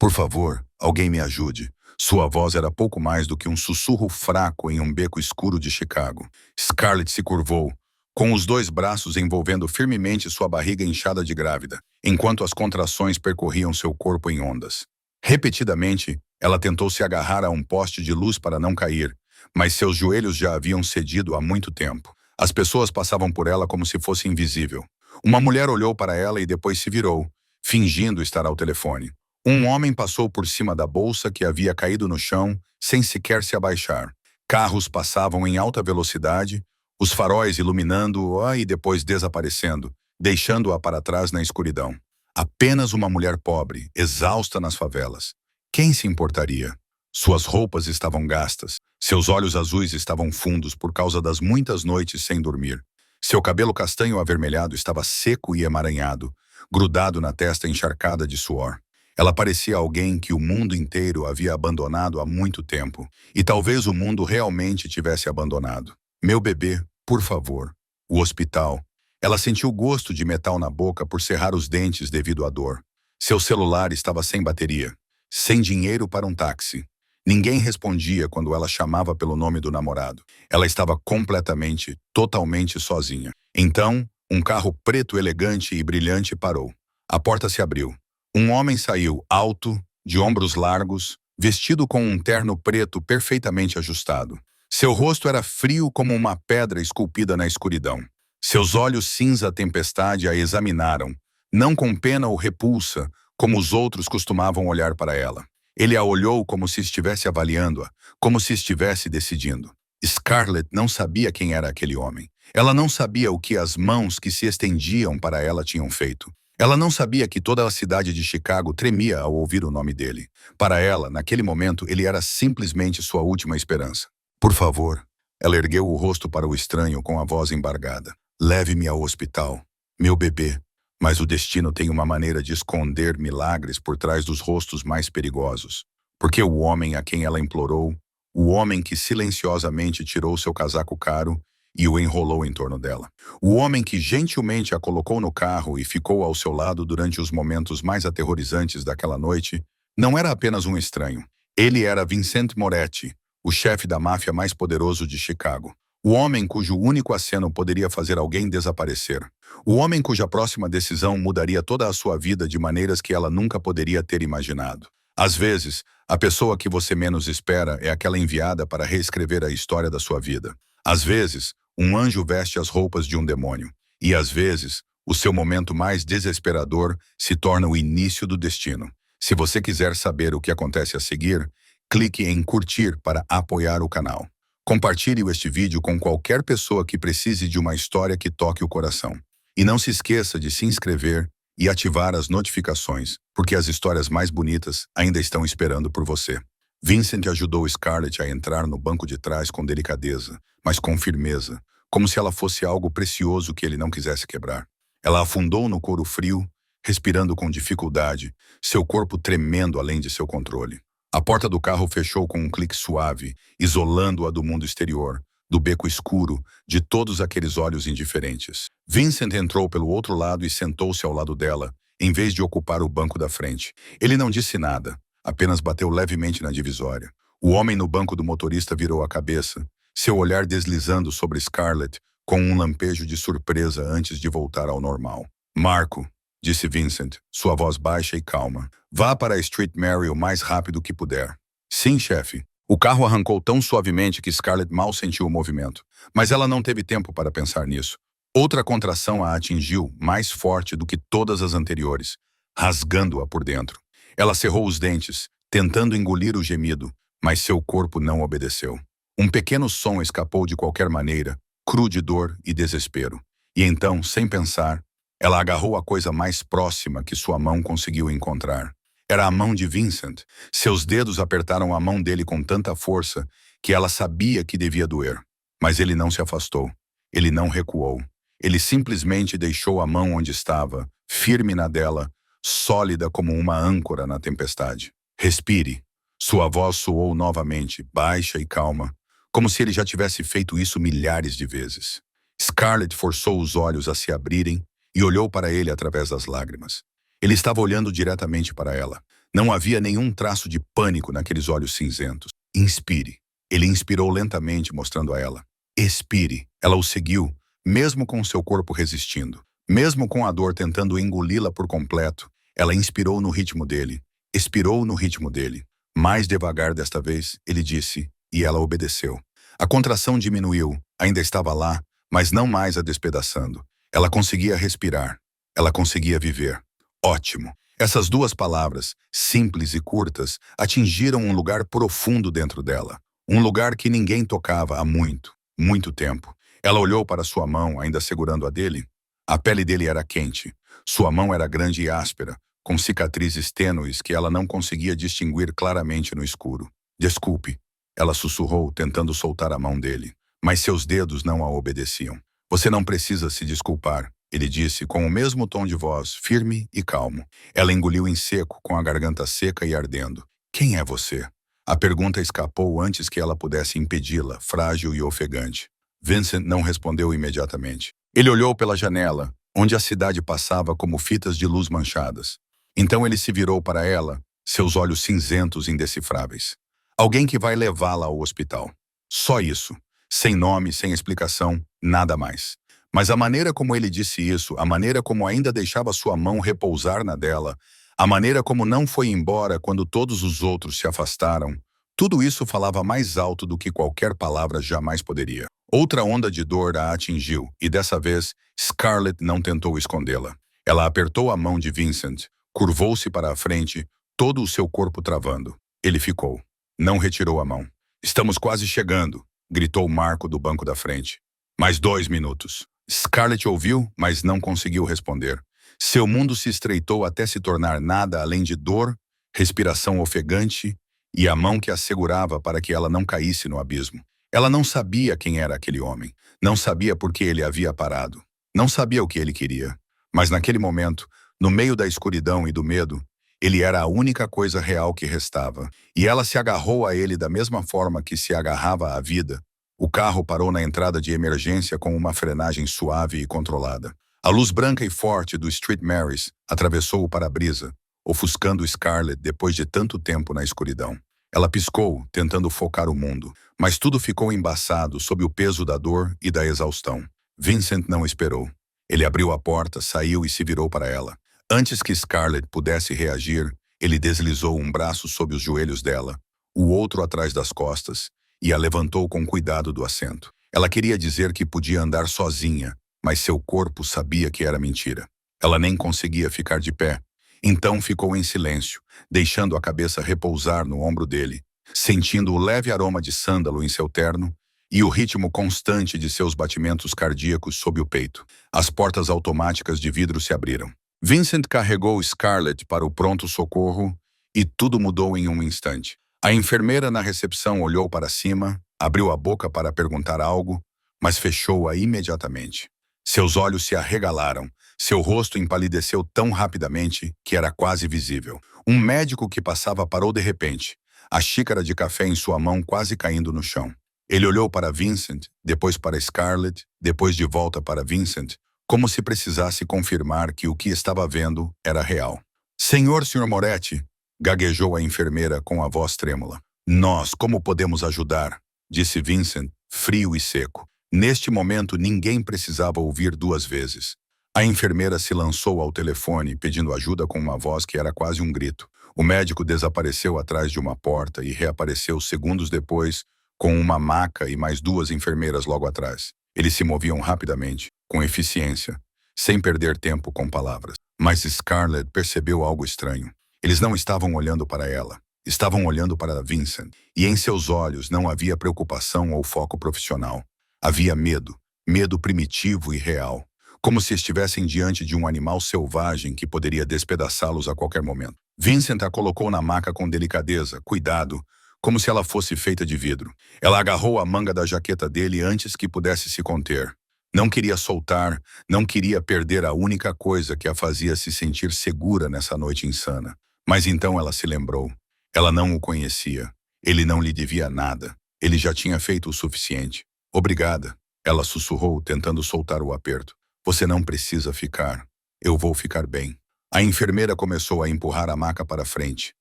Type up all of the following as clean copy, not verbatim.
Por favor, alguém me ajude. Sua voz era pouco mais do que um sussurro fraco em um beco escuro de Chicago. Scarlett se curvou, com os dois braços envolvendo firmemente sua barriga inchada de grávida, enquanto as contrações percorriam seu corpo em ondas. Repetidamente, ela tentou se agarrar a um poste de luz para não cair, mas seus joelhos já haviam cedido há muito tempo. As pessoas passavam por ela como se fosse invisível. Uma mulher olhou para ela e depois se virou, fingindo estar ao telefone. Um homem passou por cima da bolsa que havia caído no chão, sem sequer se abaixar. Carros passavam em alta velocidade, os faróis iluminando-a e depois desaparecendo, deixando-a para trás na escuridão. Apenas uma mulher pobre, exausta nas favelas. Quem se importaria? Suas roupas estavam gastas, seus olhos azuis estavam fundos por causa das muitas noites sem dormir. Seu cabelo castanho avermelhado estava seco e emaranhado, grudado na testa encharcada de suor. Ela parecia alguém que o mundo inteiro havia abandonado há muito tempo, e talvez o mundo realmente tivesse abandonado. Meu bebê, por favor. O hospital. Ela sentiu gosto de metal na boca por cerrar os dentes devido à dor. Seu celular estava sem bateria, sem dinheiro para um táxi. Ninguém respondia quando ela chamava pelo nome do namorado. Ela estava completamente, totalmente sozinha. Então, um carro preto elegante e brilhante parou. A porta se abriu. Um homem saiu, alto, de ombros largos, vestido com um terno preto perfeitamente ajustado. Seu rosto era frio como uma pedra esculpida na escuridão. Seus olhos cinza tempestade a examinaram, não com pena ou repulsa, como os outros costumavam olhar para ela. Ele a olhou como se estivesse avaliando-a, como se estivesse decidindo. Scarlett não sabia quem era aquele homem. Ela não sabia o que as mãos que se estendiam para ela tinham feito. Ela não sabia que toda a cidade de Chicago tremia ao ouvir o nome dele. Para ela, naquele momento, ele era simplesmente sua última esperança. Por favor. Ela ergueu o rosto para o estranho com a voz embargada. Leve-me ao hospital. Meu bebê. Mas o destino tem uma maneira de esconder milagres por trás dos rostos mais perigosos. Porque o homem a quem ela implorou, o homem que silenciosamente tirou seu casaco caro e o enrolou em torno dela. O homem que gentilmente a colocou no carro e ficou ao seu lado durante os momentos mais aterrorizantes daquela noite, não era apenas um estranho. Ele era Vincent Moretti, o chefe da máfia mais poderoso de Chicago. O homem cujo único aceno poderia fazer alguém desaparecer. O homem cuja próxima decisão mudaria toda a sua vida de maneiras que ela nunca poderia ter imaginado. Às vezes, a pessoa que você menos espera é aquela enviada para reescrever a história da sua vida. Às vezes, um anjo veste as roupas de um demônio. E às vezes, o seu momento mais desesperador se torna o início do destino. Se você quiser saber o que acontece a seguir, clique em curtir para apoiar o canal. Compartilhe este vídeo com qualquer pessoa que precise de uma história que toque o coração. E não se esqueça de se inscrever e ativar as notificações, porque as histórias mais bonitas ainda estão esperando por você. Vincent ajudou Scarlett a entrar no banco de trás com delicadeza, mas com firmeza, como se ela fosse algo precioso que ele não quisesse quebrar. Ela afundou no couro frio, respirando com dificuldade, seu corpo tremendo além de seu controle. A porta do carro fechou com um clique suave, isolando-a do mundo exterior, do beco escuro, de todos aqueles olhos indiferentes. Vincent entrou pelo outro lado e sentou-se ao lado dela, em vez de ocupar o banco da frente. Ele não disse nada, apenas bateu levemente na divisória. O homem no banco do motorista virou a cabeça, seu olhar deslizando sobre Scarlett, com um lampejo de surpresa antes de voltar ao normal. Marco, disse Vincent, sua voz baixa e calma. Vá para a Street Mary o mais rápido que puder. Sim, chefe. O carro arrancou tão suavemente que Scarlett mal sentiu o movimento. Mas ela não teve tempo para pensar nisso. Outra contração a atingiu, mais forte do que todas as anteriores, rasgando-a por dentro. Ela cerrou os dentes, tentando engolir o gemido, mas seu corpo não obedeceu. Um pequeno som escapou de qualquer maneira, cru de dor e desespero. E então, sem pensar, ela agarrou a coisa mais próxima que sua mão conseguiu encontrar. Era a mão de Vincent. Seus dedos apertaram a mão dele com tanta força que ela sabia que devia doer. Mas ele não se afastou. Ele não recuou. Ele simplesmente deixou a mão onde estava, firme na dela, sólida como uma âncora na tempestade. Respire. Sua voz soou novamente, baixa e calma, como se ele já tivesse feito isso milhares de vezes. Scarlett forçou os olhos a se abrirem e olhou para ele através das lágrimas. Ele estava olhando diretamente para ela. Não havia nenhum traço de pânico naqueles olhos cinzentos. Inspire. Ele inspirou lentamente, mostrando a ela. Expire. Ela o seguiu, mesmo com seu corpo resistindo. Mesmo com a dor tentando engoli-la por completo, ela inspirou no ritmo dele. Expirou no ritmo dele. Mais devagar desta vez, ele disse, e ela obedeceu. A contração diminuiu, ainda estava lá, mas não mais a despedaçando. Ela conseguia respirar. Ela conseguia viver. Ótimo. Essas duas palavras, simples e curtas, atingiram um lugar profundo dentro dela. Um lugar que ninguém tocava há muito, muito tempo. Ela olhou para sua mão, ainda segurando a dele. A pele dele era quente. Sua mão era grande e áspera, com cicatrizes tênues que ela não conseguia distinguir claramente no escuro. Desculpe, ela sussurrou, tentando soltar a mão dele. Mas seus dedos não a obedeciam. Você não precisa se desculpar, ele disse com o mesmo tom de voz, firme e calmo. Ela engoliu em seco, com a garganta seca e ardendo. Quem é você? A pergunta escapou antes que ela pudesse impedi-la, frágil e ofegante. Vincent não respondeu imediatamente. Ele olhou pela janela, onde a cidade passava como fitas de luz manchadas. Então ele se virou para ela, seus olhos cinzentos indecifráveis. Alguém que vai levá-la ao hospital. Só isso. Sem nome, sem explicação, nada mais. Mas a maneira como ele disse isso, a maneira como ainda deixava sua mão repousar na dela, a maneira como não foi embora quando todos os outros se afastaram, tudo isso falava mais alto do que qualquer palavra jamais poderia. Outra onda de dor a atingiu, e dessa vez, Scarlett não tentou escondê-la. Ela apertou a mão de Vincent, curvou-se para a frente, todo o seu corpo travando. Ele ficou. Não retirou a mão. Estamos quase chegando, gritou Marco do banco da frente. Mais 2 minutos. Scarlett ouviu, mas não conseguiu responder. Seu mundo se estreitou até se tornar nada além de dor, respiração ofegante e a mão que a segurava para que ela não caísse no abismo. Ela não sabia quem era aquele homem. Não sabia por que ele havia parado. Não sabia o que ele queria. Mas naquele momento, no meio da escuridão e do medo, ele era a única coisa real que restava. E ela se agarrou a ele da mesma forma que se agarrava à vida. O carro parou na entrada de emergência com uma frenagem suave e controlada. A luz branca e forte do Street Marys atravessou o para-brisa, ofuscando Scarlett depois de tanto tempo na escuridão. Ela piscou, tentando focar o mundo, mas tudo ficou embaçado sob o peso da dor e da exaustão. Vincent não esperou. Ele abriu a porta, saiu e se virou para ela. Antes que Scarlett pudesse reagir, ele deslizou um braço sob os joelhos dela, o outro atrás das costas, e a levantou com cuidado do assento. Ela queria dizer que podia andar sozinha, mas seu corpo sabia que era mentira. Ela nem conseguia ficar de pé. Então ficou em silêncio, deixando a cabeça repousar no ombro dele, sentindo o leve aroma de sândalo em seu terno e o ritmo constante de seus batimentos cardíacos sob o peito. As portas automáticas de vidro se abriram. Vincent carregou Scarlett para o pronto-socorro e tudo mudou em um instante. A enfermeira na recepção olhou para cima, abriu a boca para perguntar algo, mas fechou-a imediatamente. Seus olhos se arregalaram, seu rosto empalideceu tão rapidamente que era quase visível. Um médico que passava parou de repente, a xícara de café em sua mão quase caindo no chão. Ele olhou para Vincent, depois para Scarlett, depois de volta para Vincent, como se precisasse confirmar que o que estava vendo era real. Sr. Moretti, gaguejou a enfermeira com a voz trêmula. Nós, como podemos ajudar? Disse Vincent, frio e seco. Neste momento, ninguém precisava ouvir 2 vezes. A enfermeira se lançou ao telefone, pedindo ajuda com uma voz que era quase um grito. O médico desapareceu atrás de uma porta e reapareceu segundos depois, com uma maca e mais 2 enfermeiras logo atrás. Eles se moviam rapidamente, com eficiência, sem perder tempo com palavras. Mas Scarlett percebeu algo estranho. Eles não estavam olhando para ela, estavam olhando para Vincent, e em seus olhos não havia preocupação ou foco profissional. Havia medo, medo primitivo e real, como se estivessem diante de um animal selvagem que poderia despedaçá-los a qualquer momento. Vincent a colocou na maca com delicadeza, cuidado, como se ela fosse feita de vidro. Ela agarrou a manga da jaqueta dele antes que pudesse se conter. Não queria soltar, não queria perder a única coisa que a fazia se sentir segura nessa noite insana. Mas então ela se lembrou. Ela não o conhecia. Ele não lhe devia nada. Ele já tinha feito o suficiente. Obrigada, ela sussurrou, tentando soltar o aperto. Você não precisa ficar. Eu vou ficar bem. A enfermeira começou a empurrar a maca para frente.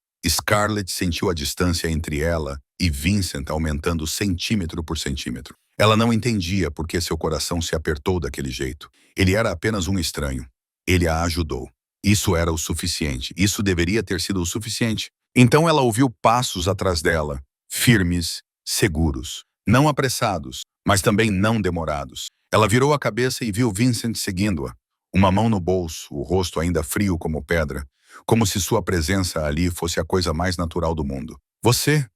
Scarlett sentiu a distância entre ela e Vincent aumentando centímetro por centímetro. Ela não entendia por que seu coração se apertou daquele jeito. Ele era apenas um estranho. Ele a ajudou. Isso era o suficiente. Isso deveria ter sido o suficiente. Então ela ouviu passos atrás dela, firmes, seguros, não apressados, mas também não demorados. Ela virou a cabeça e viu Vincent seguindo-a. Uma mão no bolso, o rosto ainda frio como pedra, como se sua presença ali fosse a coisa mais natural do mundo. Você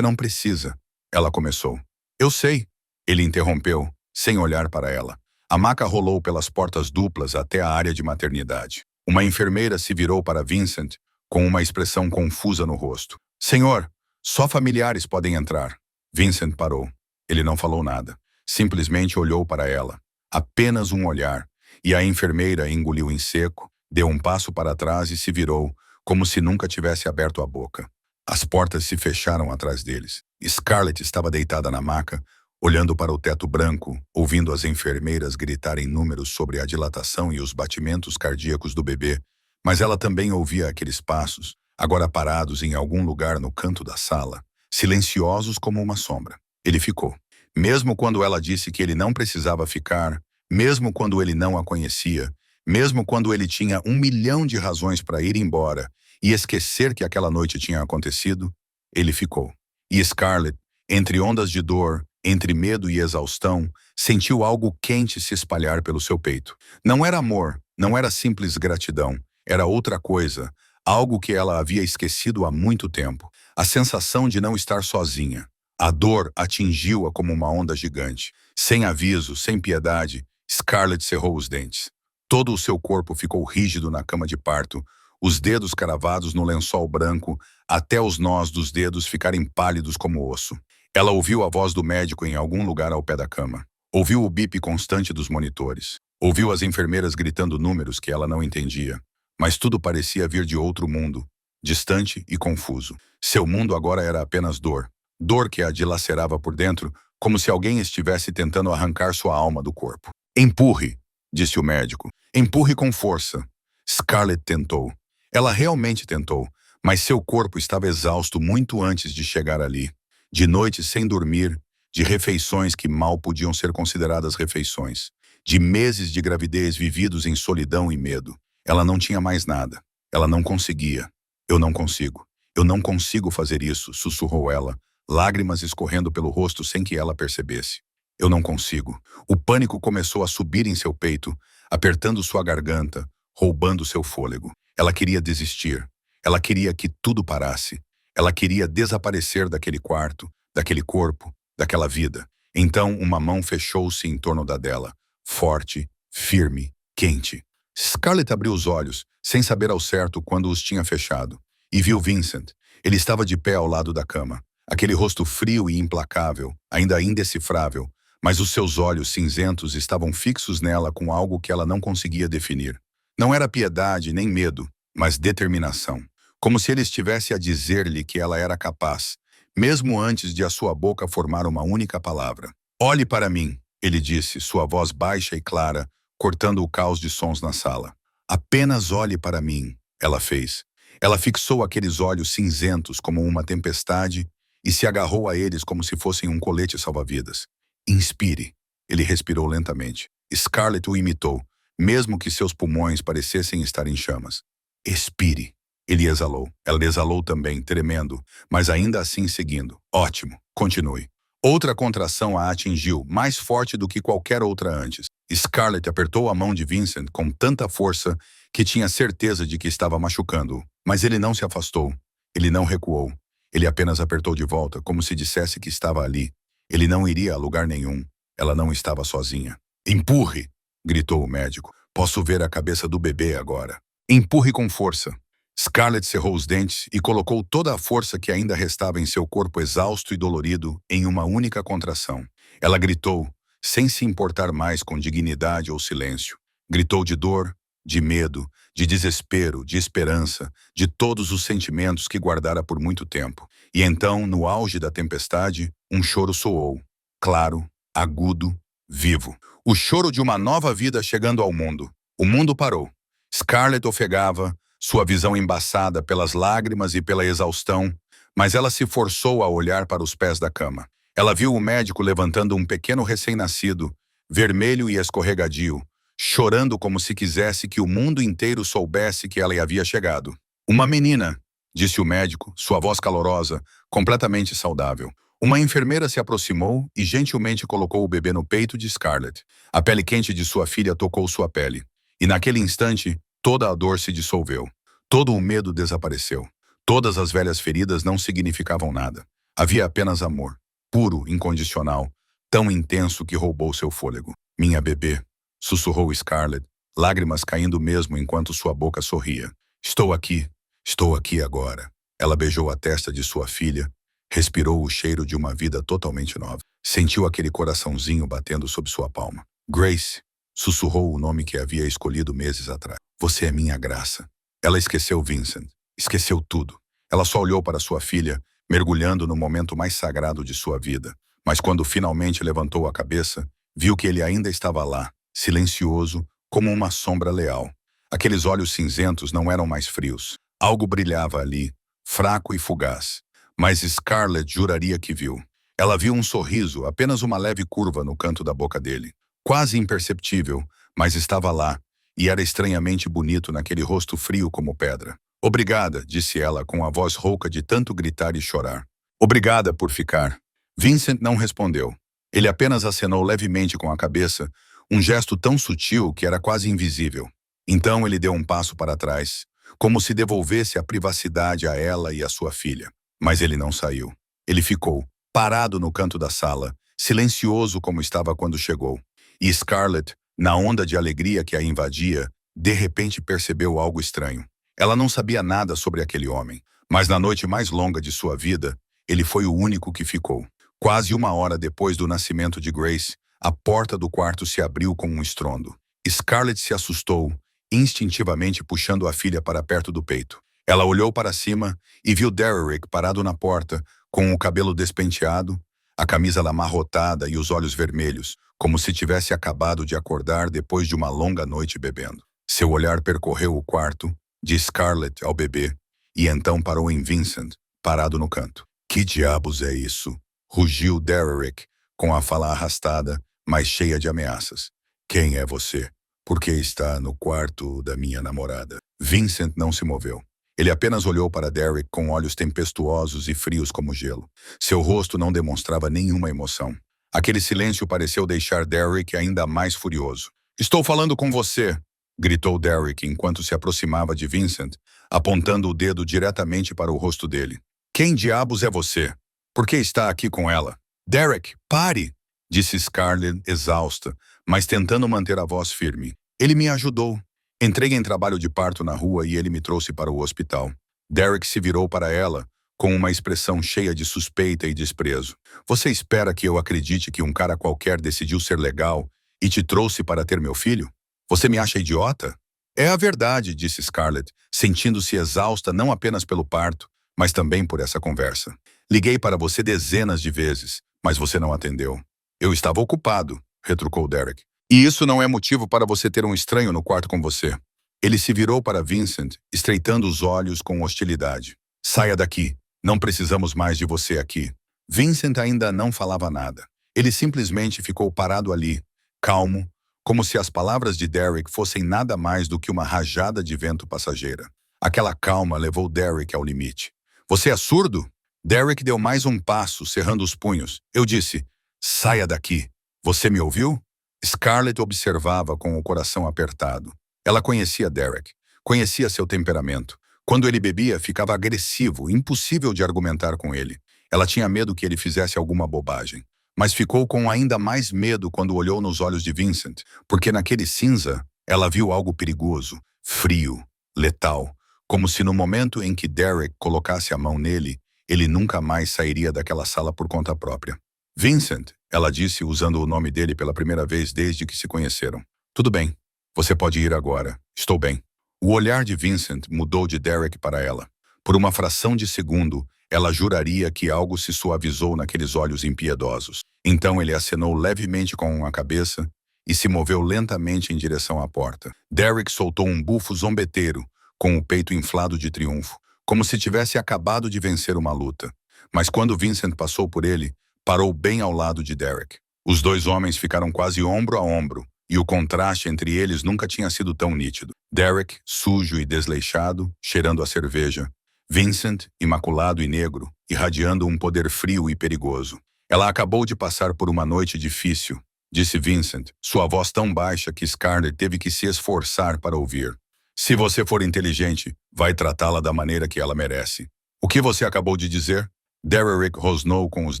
não precisa, ela começou. Eu sei, ele interrompeu, sem olhar para ela. A maca rolou pelas portas duplas até a área de maternidade. Uma enfermeira se virou para Vincent com uma expressão confusa no rosto. Senhor, só familiares podem entrar. Vincent parou. Ele não falou nada. Simplesmente olhou para ela. Apenas um olhar. E a enfermeira engoliu em seco, deu um passo para trás e se virou, como se nunca tivesse aberto a boca. As portas se fecharam atrás deles. Scarlett estava deitada na maca, olhando para o teto branco, ouvindo as enfermeiras gritarem números sobre a dilatação e os batimentos cardíacos do bebê, mas ela também ouvia aqueles passos, agora parados em algum lugar no canto da sala, silenciosos como uma sombra. Ele ficou. Mesmo quando ela disse que ele não precisava ficar, mesmo quando ele não a conhecia, mesmo quando ele tinha 1 milhão de razões para ir embora e esquecer que aquela noite tinha acontecido, ele ficou. E Scarlett, entre ondas de dor, entre medo e exaustão, sentiu algo quente se espalhar pelo seu peito. Não era amor, não era simples gratidão, era outra coisa, algo que ela havia esquecido há muito tempo. A sensação de não estar sozinha. A dor atingiu-a como uma onda gigante. Sem aviso, sem piedade, Scarlett cerrou os dentes. Todo o seu corpo ficou rígido na cama de parto, os dedos cravados no lençol branco, até os nós dos dedos ficarem pálidos como osso. Ela ouviu a voz do médico em algum lugar ao pé da cama. Ouviu o bip constante dos monitores. Ouviu as enfermeiras gritando números que ela não entendia. Mas tudo parecia vir de outro mundo, distante e confuso. Seu mundo agora era apenas dor. Dor que a dilacerava por dentro, como se alguém estivesse tentando arrancar sua alma do corpo. Empurre, disse o médico. Empurre com força. Scarlett tentou. Ela realmente tentou, mas seu corpo estava exausto muito antes de chegar ali. De noites sem dormir, de refeições que mal podiam ser consideradas refeições, de meses de gravidez vividos em solidão e medo. Ela não tinha mais nada. Ela não conseguia. Eu não consigo. Eu não consigo fazer isso, sussurrou ela, lágrimas escorrendo pelo rosto sem que ela percebesse. Eu não consigo. O pânico começou a subir em seu peito, apertando sua garganta, roubando seu fôlego. Ela queria desistir. Ela queria que tudo parasse. Ela queria desaparecer daquele quarto, daquele corpo, daquela vida. Então uma mão fechou-se em torno da dela, forte, firme, quente. Scarlett abriu os olhos, sem saber ao certo quando os tinha fechado, e viu Vincent. Ele estava de pé ao lado da cama. Aquele rosto frio e implacável, ainda indecifrável, mas os seus olhos cinzentos estavam fixos nela com algo que ela não conseguia definir. Não era piedade nem medo, mas determinação. Como se ele estivesse a dizer-lhe que ela era capaz, mesmo antes de a sua boca formar uma única palavra. Olhe para mim, ele disse, sua voz baixa e clara, cortando o caos de sons na sala. Apenas olhe para mim, ela fez. Ela fixou aqueles olhos cinzentos como uma tempestade e se agarrou a eles como se fossem um colete salva-vidas. Inspire. Ele respirou lentamente. Scarlett o imitou, mesmo que seus pulmões parecessem estar em chamas. Expire. Ele exalou. Ela exalou também, tremendo, mas ainda assim seguindo. Ótimo. Continue. Outra contração a atingiu, mais forte do que qualquer outra antes. Scarlett apertou a mão de Vincent com tanta força que tinha certeza de que estava machucando-o. Mas ele não se afastou. Ele não recuou. Ele apenas apertou de volta, como se dissesse que estava ali. Ele não iria a lugar nenhum. Ela não estava sozinha. Empurre! Gritou o médico. Posso ver a cabeça do bebê agora. Empurre com força. Scarlett cerrou os dentes e colocou toda a força que ainda restava em seu corpo exausto e dolorido em uma única contração. Ela gritou, sem se importar mais com dignidade ou silêncio. Gritou de dor, de medo, de desespero, de esperança, de todos os sentimentos que guardara por muito tempo. E então, no auge da tempestade, um choro soou, claro, agudo, vivo. O choro de uma nova vida chegando ao mundo. O mundo parou. Scarlett ofegava, sua visão embaçada pelas lágrimas e pela exaustão, mas ela se forçou a olhar para os pés da cama. Ela viu o médico levantando um pequeno recém-nascido, vermelho e escorregadio, chorando como se quisesse que o mundo inteiro soubesse que ela havia chegado. Uma menina, disse o médico, sua voz calorosa, completamente saudável. Uma enfermeira se aproximou e gentilmente colocou o bebê no peito de Scarlett. A pele quente de sua filha tocou sua pele. E naquele instante, toda a dor se dissolveu. Todo o medo desapareceu. Todas as velhas feridas não significavam nada. Havia apenas amor, puro, incondicional, tão intenso que roubou seu fôlego. Minha bebê, sussurrou Scarlett, lágrimas caindo mesmo enquanto sua boca sorria. Estou aqui agora. Ela beijou a testa de sua filha, respirou o cheiro de uma vida totalmente nova. Sentiu aquele coraçãozinho batendo sob sua palma. Grace, sussurrou o nome que havia escolhido meses atrás. Você é minha graça. Ela esqueceu Vincent. Esqueceu tudo. Ela só olhou para sua filha, mergulhando no momento mais sagrado de sua vida. Mas quando finalmente levantou a cabeça, viu que ele ainda estava lá, silencioso, como uma sombra leal. Aqueles olhos cinzentos não eram mais frios. Algo brilhava ali, fraco e fugaz. Mas Scarlett juraria que viu. Ela viu um sorriso, apenas uma leve curva no canto da boca dele. Quase imperceptível, mas estava lá, e era estranhamente bonito naquele rosto frio como pedra. Obrigada, disse ela com a voz rouca de tanto gritar e chorar. Obrigada por ficar. Vincent não respondeu. Ele apenas acenou levemente com a cabeça, um gesto tão sutil que era quase invisível. Então ele deu um passo para trás, como se devolvesse a privacidade a ela e a sua filha. Mas ele não saiu. Ele ficou, parado no canto da sala, silencioso como estava quando chegou. E Scarlett, na onda de alegria que a invadia, de repente percebeu algo estranho. Ela não sabia nada sobre aquele homem, mas na noite mais longa de sua vida, ele foi o único que ficou. Quase uma hora depois do nascimento de Grace, a porta do quarto se abriu com um estrondo. Scarlett se assustou, instintivamente puxando a filha para perto do peito. Ela olhou para cima e viu Derrick parado na porta, com o cabelo despenteado, a camisa amarrotada e os olhos vermelhos, como se tivesse acabado de acordar depois de uma longa noite bebendo. Seu olhar percorreu o quarto, de Scarlett ao bebê, e então parou em Vincent, parado no canto. Que diabos é isso? Rugiu Derrick, com a fala arrastada, mas cheia de ameaças. Quem é você? Por que está no quarto da minha namorada? Vincent não se moveu. Ele apenas olhou para Derrick com olhos tempestuosos e frios como gelo. Seu rosto não demonstrava nenhuma emoção. Aquele silêncio pareceu deixar Derrick ainda mais furioso. Estou falando com você, gritou Derrick enquanto se aproximava de Vincent, apontando o dedo diretamente para o rosto dele. Quem diabos é você? Por que está aqui com ela? Derrick, pare! Disse Scarlett, exausta, mas tentando manter a voz firme. Ele me ajudou. Entrei em trabalho de parto na rua e ele me trouxe para o hospital. Derrick se virou para ela, com uma expressão cheia de suspeita e desprezo. Você espera que eu acredite que um cara qualquer decidiu ser legal e te trouxe para ter meu filho? Você me acha idiota? É a verdade, disse Scarlett, sentindo-se exausta não apenas pelo parto, mas também por essa conversa. Liguei para você dezenas de vezes, mas você não atendeu. Eu estava ocupado, retrucou Derrick. E isso não é motivo para você ter um estranho no quarto com você. Ele se virou para Vincent, estreitando os olhos com hostilidade. Saia daqui. Não precisamos mais de você aqui. Vincent ainda não falava nada. Ele simplesmente ficou parado ali, calmo, como se as palavras de Derrick fossem nada mais do que uma rajada de vento passageira. Aquela calma levou Derrick ao limite. Você é surdo? Derrick deu mais um passo, cerrando os punhos. Eu disse, saia daqui. Você me ouviu? Scarlett observava com o coração apertado. Ela conhecia Derrick, conhecia seu temperamento. Quando ele bebia, ficava agressivo, impossível de argumentar com ele. Ela tinha medo que ele fizesse alguma bobagem. Mas ficou com ainda mais medo quando olhou nos olhos de Vincent, porque naquele cinza, ela viu algo perigoso, frio, letal, como se no momento em que Derrick colocasse a mão nele, ele nunca mais sairia daquela sala por conta própria. Vincent, ela disse usando o nome dele pela primeira vez desde que se conheceram. Tudo bem, você pode ir agora, estou bem. O olhar de Vincent mudou de Derrick para ela. Por uma fração de segundo, ela juraria que algo se suavizou naqueles olhos impiedosos. Então ele acenou levemente com a cabeça e se moveu lentamente em direção à porta. Derrick soltou um bufo zombeteiro, com o peito inflado de triunfo, como se tivesse acabado de vencer uma luta. Mas quando Vincent passou por ele, parou bem ao lado de Derek. Os dois homens ficaram quase ombro a ombro, e o contraste entre eles nunca tinha sido tão nítido. Derek, sujo e desleixado, cheirando a cerveja. Vincent, imaculado e negro, irradiando um poder frio e perigoso. Ela acabou de passar por uma noite difícil, disse Vincent, sua voz tão baixa que Scarlett teve que se esforçar para ouvir. Se você for inteligente, vai tratá-la da maneira que ela merece. O que você acabou de dizer? Derek rosnou com os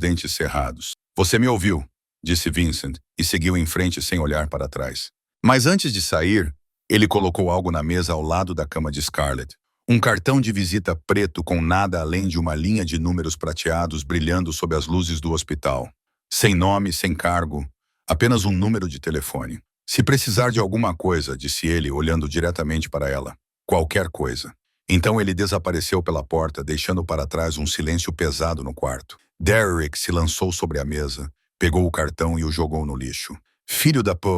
dentes cerrados. Você me ouviu, disse Vincent, e seguiu em frente sem olhar para trás. Mas antes de sair, ele colocou algo na mesa ao lado da cama de Scarlett. Um cartão de visita preto com nada além de uma linha de números prateados brilhando sob as luzes do hospital. Sem nome, sem cargo, apenas um número de telefone. Se precisar de alguma coisa, disse ele, olhando diretamente para ela. Qualquer coisa. Então ele desapareceu pela porta, deixando para trás um silêncio pesado no quarto. Derek se lançou sobre a mesa, pegou o cartão e o jogou no lixo. Filho da p...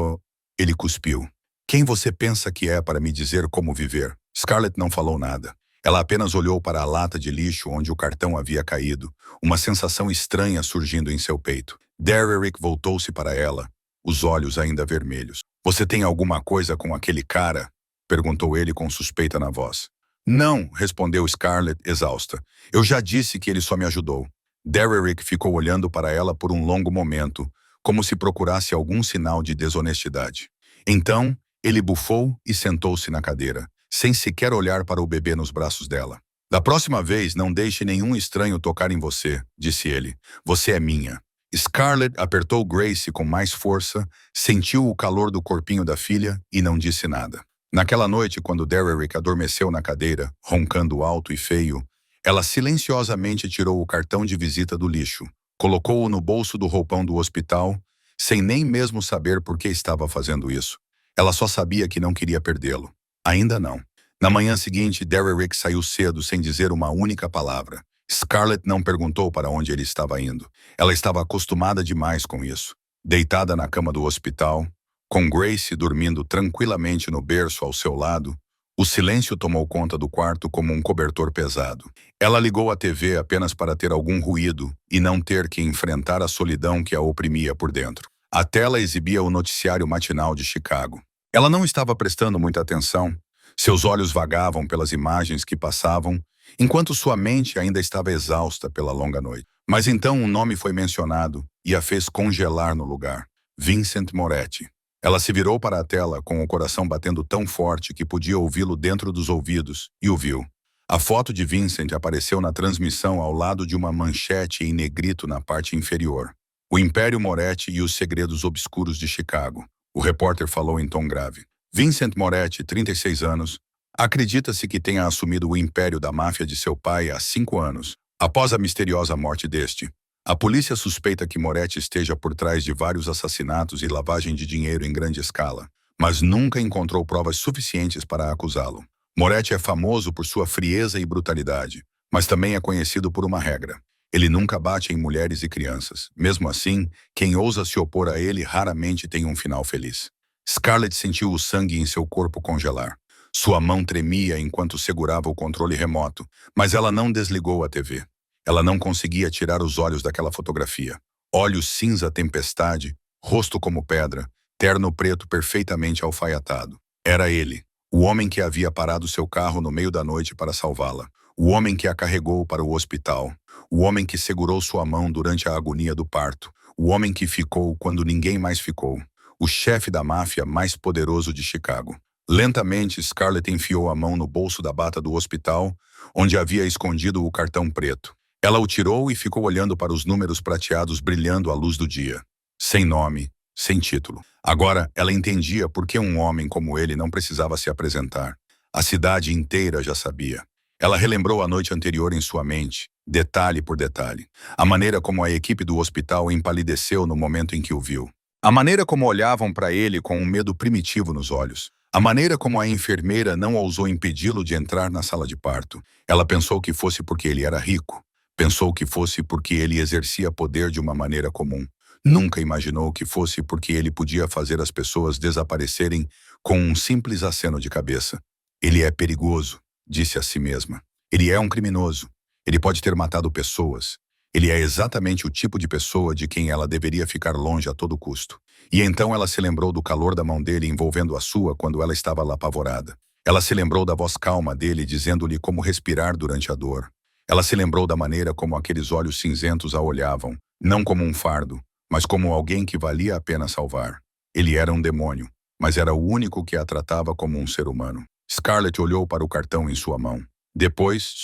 Ele cuspiu. Quem você pensa que é para me dizer como viver? Scarlett não falou nada. Ela apenas olhou para a lata de lixo onde o cartão havia caído, uma sensação estranha surgindo em seu peito. Derek voltou-se para ela, os olhos ainda vermelhos. Você tem alguma coisa com aquele cara? Perguntou ele com suspeita na voz. Não, respondeu Scarlett, exausta. Eu já disse que ele só me ajudou. Derek ficou olhando para ela por um longo momento, como se procurasse algum sinal de desonestidade. Então, ele bufou e sentou-se na cadeira, sem sequer olhar para o bebê nos braços dela. Da próxima vez, não deixe nenhum estranho tocar em você, disse ele. Você é minha. Scarlett apertou Grace com mais força, sentiu o calor do corpinho da filha e não disse nada. Naquela noite, quando Derek adormeceu na cadeira, roncando alto e feio, ela silenciosamente tirou o cartão de visita do lixo, colocou-o no bolso do roupão do hospital, sem nem mesmo saber por que estava fazendo isso. Ela só sabia que não queria perdê-lo. Ainda não. Na manhã seguinte, Derek saiu cedo sem dizer uma única palavra. Scarlett não perguntou para onde ele estava indo. Ela estava acostumada demais com isso. Deitada na cama do hospital, com Grace dormindo tranquilamente no berço ao seu lado, o silêncio tomou conta do quarto como um cobertor pesado. Ela ligou a TV apenas para ter algum ruído e não ter que enfrentar a solidão que a oprimia por dentro. A tela exibia o noticiário matinal de Chicago. Ela não estava prestando muita atenção. Seus olhos vagavam pelas imagens que passavam, enquanto sua mente ainda estava exausta pela longa noite. Mas então um nome foi mencionado e a fez congelar no lugar. Vincent Moretti. Ela se virou para a tela com o coração batendo tão forte que podia ouvi-lo dentro dos ouvidos, e o viu. A foto de Vincent apareceu na transmissão ao lado de uma manchete em negrito na parte inferior. O Império Moretti e os segredos obscuros de Chicago. O repórter falou em tom grave. Vincent Moretti, 36 anos, acredita-se que tenha assumido o império da máfia de seu pai há 5 anos, após a misteriosa morte deste. A polícia suspeita que Moretti esteja por trás de vários assassinatos e lavagem de dinheiro em grande escala, mas nunca encontrou provas suficientes para acusá-lo. Moretti é famoso por sua frieza e brutalidade, mas também é conhecido por uma regra. Ele nunca bate em mulheres e crianças. Mesmo assim, quem ousa se opor a ele raramente tem um final feliz. Scarlett sentiu o sangue em seu corpo congelar. Sua mão tremia enquanto segurava o controle remoto, mas ela não desligou a TV. Ela não conseguia tirar os olhos daquela fotografia. Olhos cinza tempestade, rosto como pedra, terno preto perfeitamente alfaiatado. Era ele, o homem que havia parado seu carro no meio da noite para salvá-la. O homem que a carregou para o hospital. O homem que segurou sua mão durante a agonia do parto. O homem que ficou quando ninguém mais ficou. O chefe da máfia mais poderoso de Chicago. Lentamente, Scarlett enfiou a mão no bolso da bata do hospital, onde havia escondido o cartão preto. Ela o tirou e ficou olhando para os números prateados brilhando à luz do dia. Sem nome, sem título. Agora, ela entendia por que um homem como ele não precisava se apresentar. A cidade inteira já sabia. Ela relembrou a noite anterior em sua mente, detalhe por detalhe. A maneira como a equipe do hospital empalideceu no momento em que o viu. A maneira como olhavam para ele com um medo primitivo nos olhos. A maneira como a enfermeira não ousou impedi-lo de entrar na sala de parto. Ela pensou que fosse porque ele era rico. Pensou que fosse porque ele exercia poder de uma maneira comum. Nunca imaginou que fosse porque ele podia fazer as pessoas desaparecerem com um simples aceno de cabeça. Ele é perigoso, disse a si mesma. Ele é um criminoso. Ele pode ter matado pessoas. Ele é exatamente o tipo de pessoa de quem ela deveria ficar longe a todo custo. E então ela se lembrou do calor da mão dele envolvendo a sua quando ela estava lá apavorada. Ela se lembrou da voz calma dele dizendo-lhe como respirar durante a dor. Ela se lembrou da maneira como aqueles olhos cinzentos a olhavam, não como um fardo, mas como alguém que valia a pena salvar. Ele era um demônio, mas era o único que a tratava como um ser humano. Scarlett olhou para o cartão em sua mão. Depois,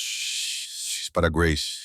para Grace,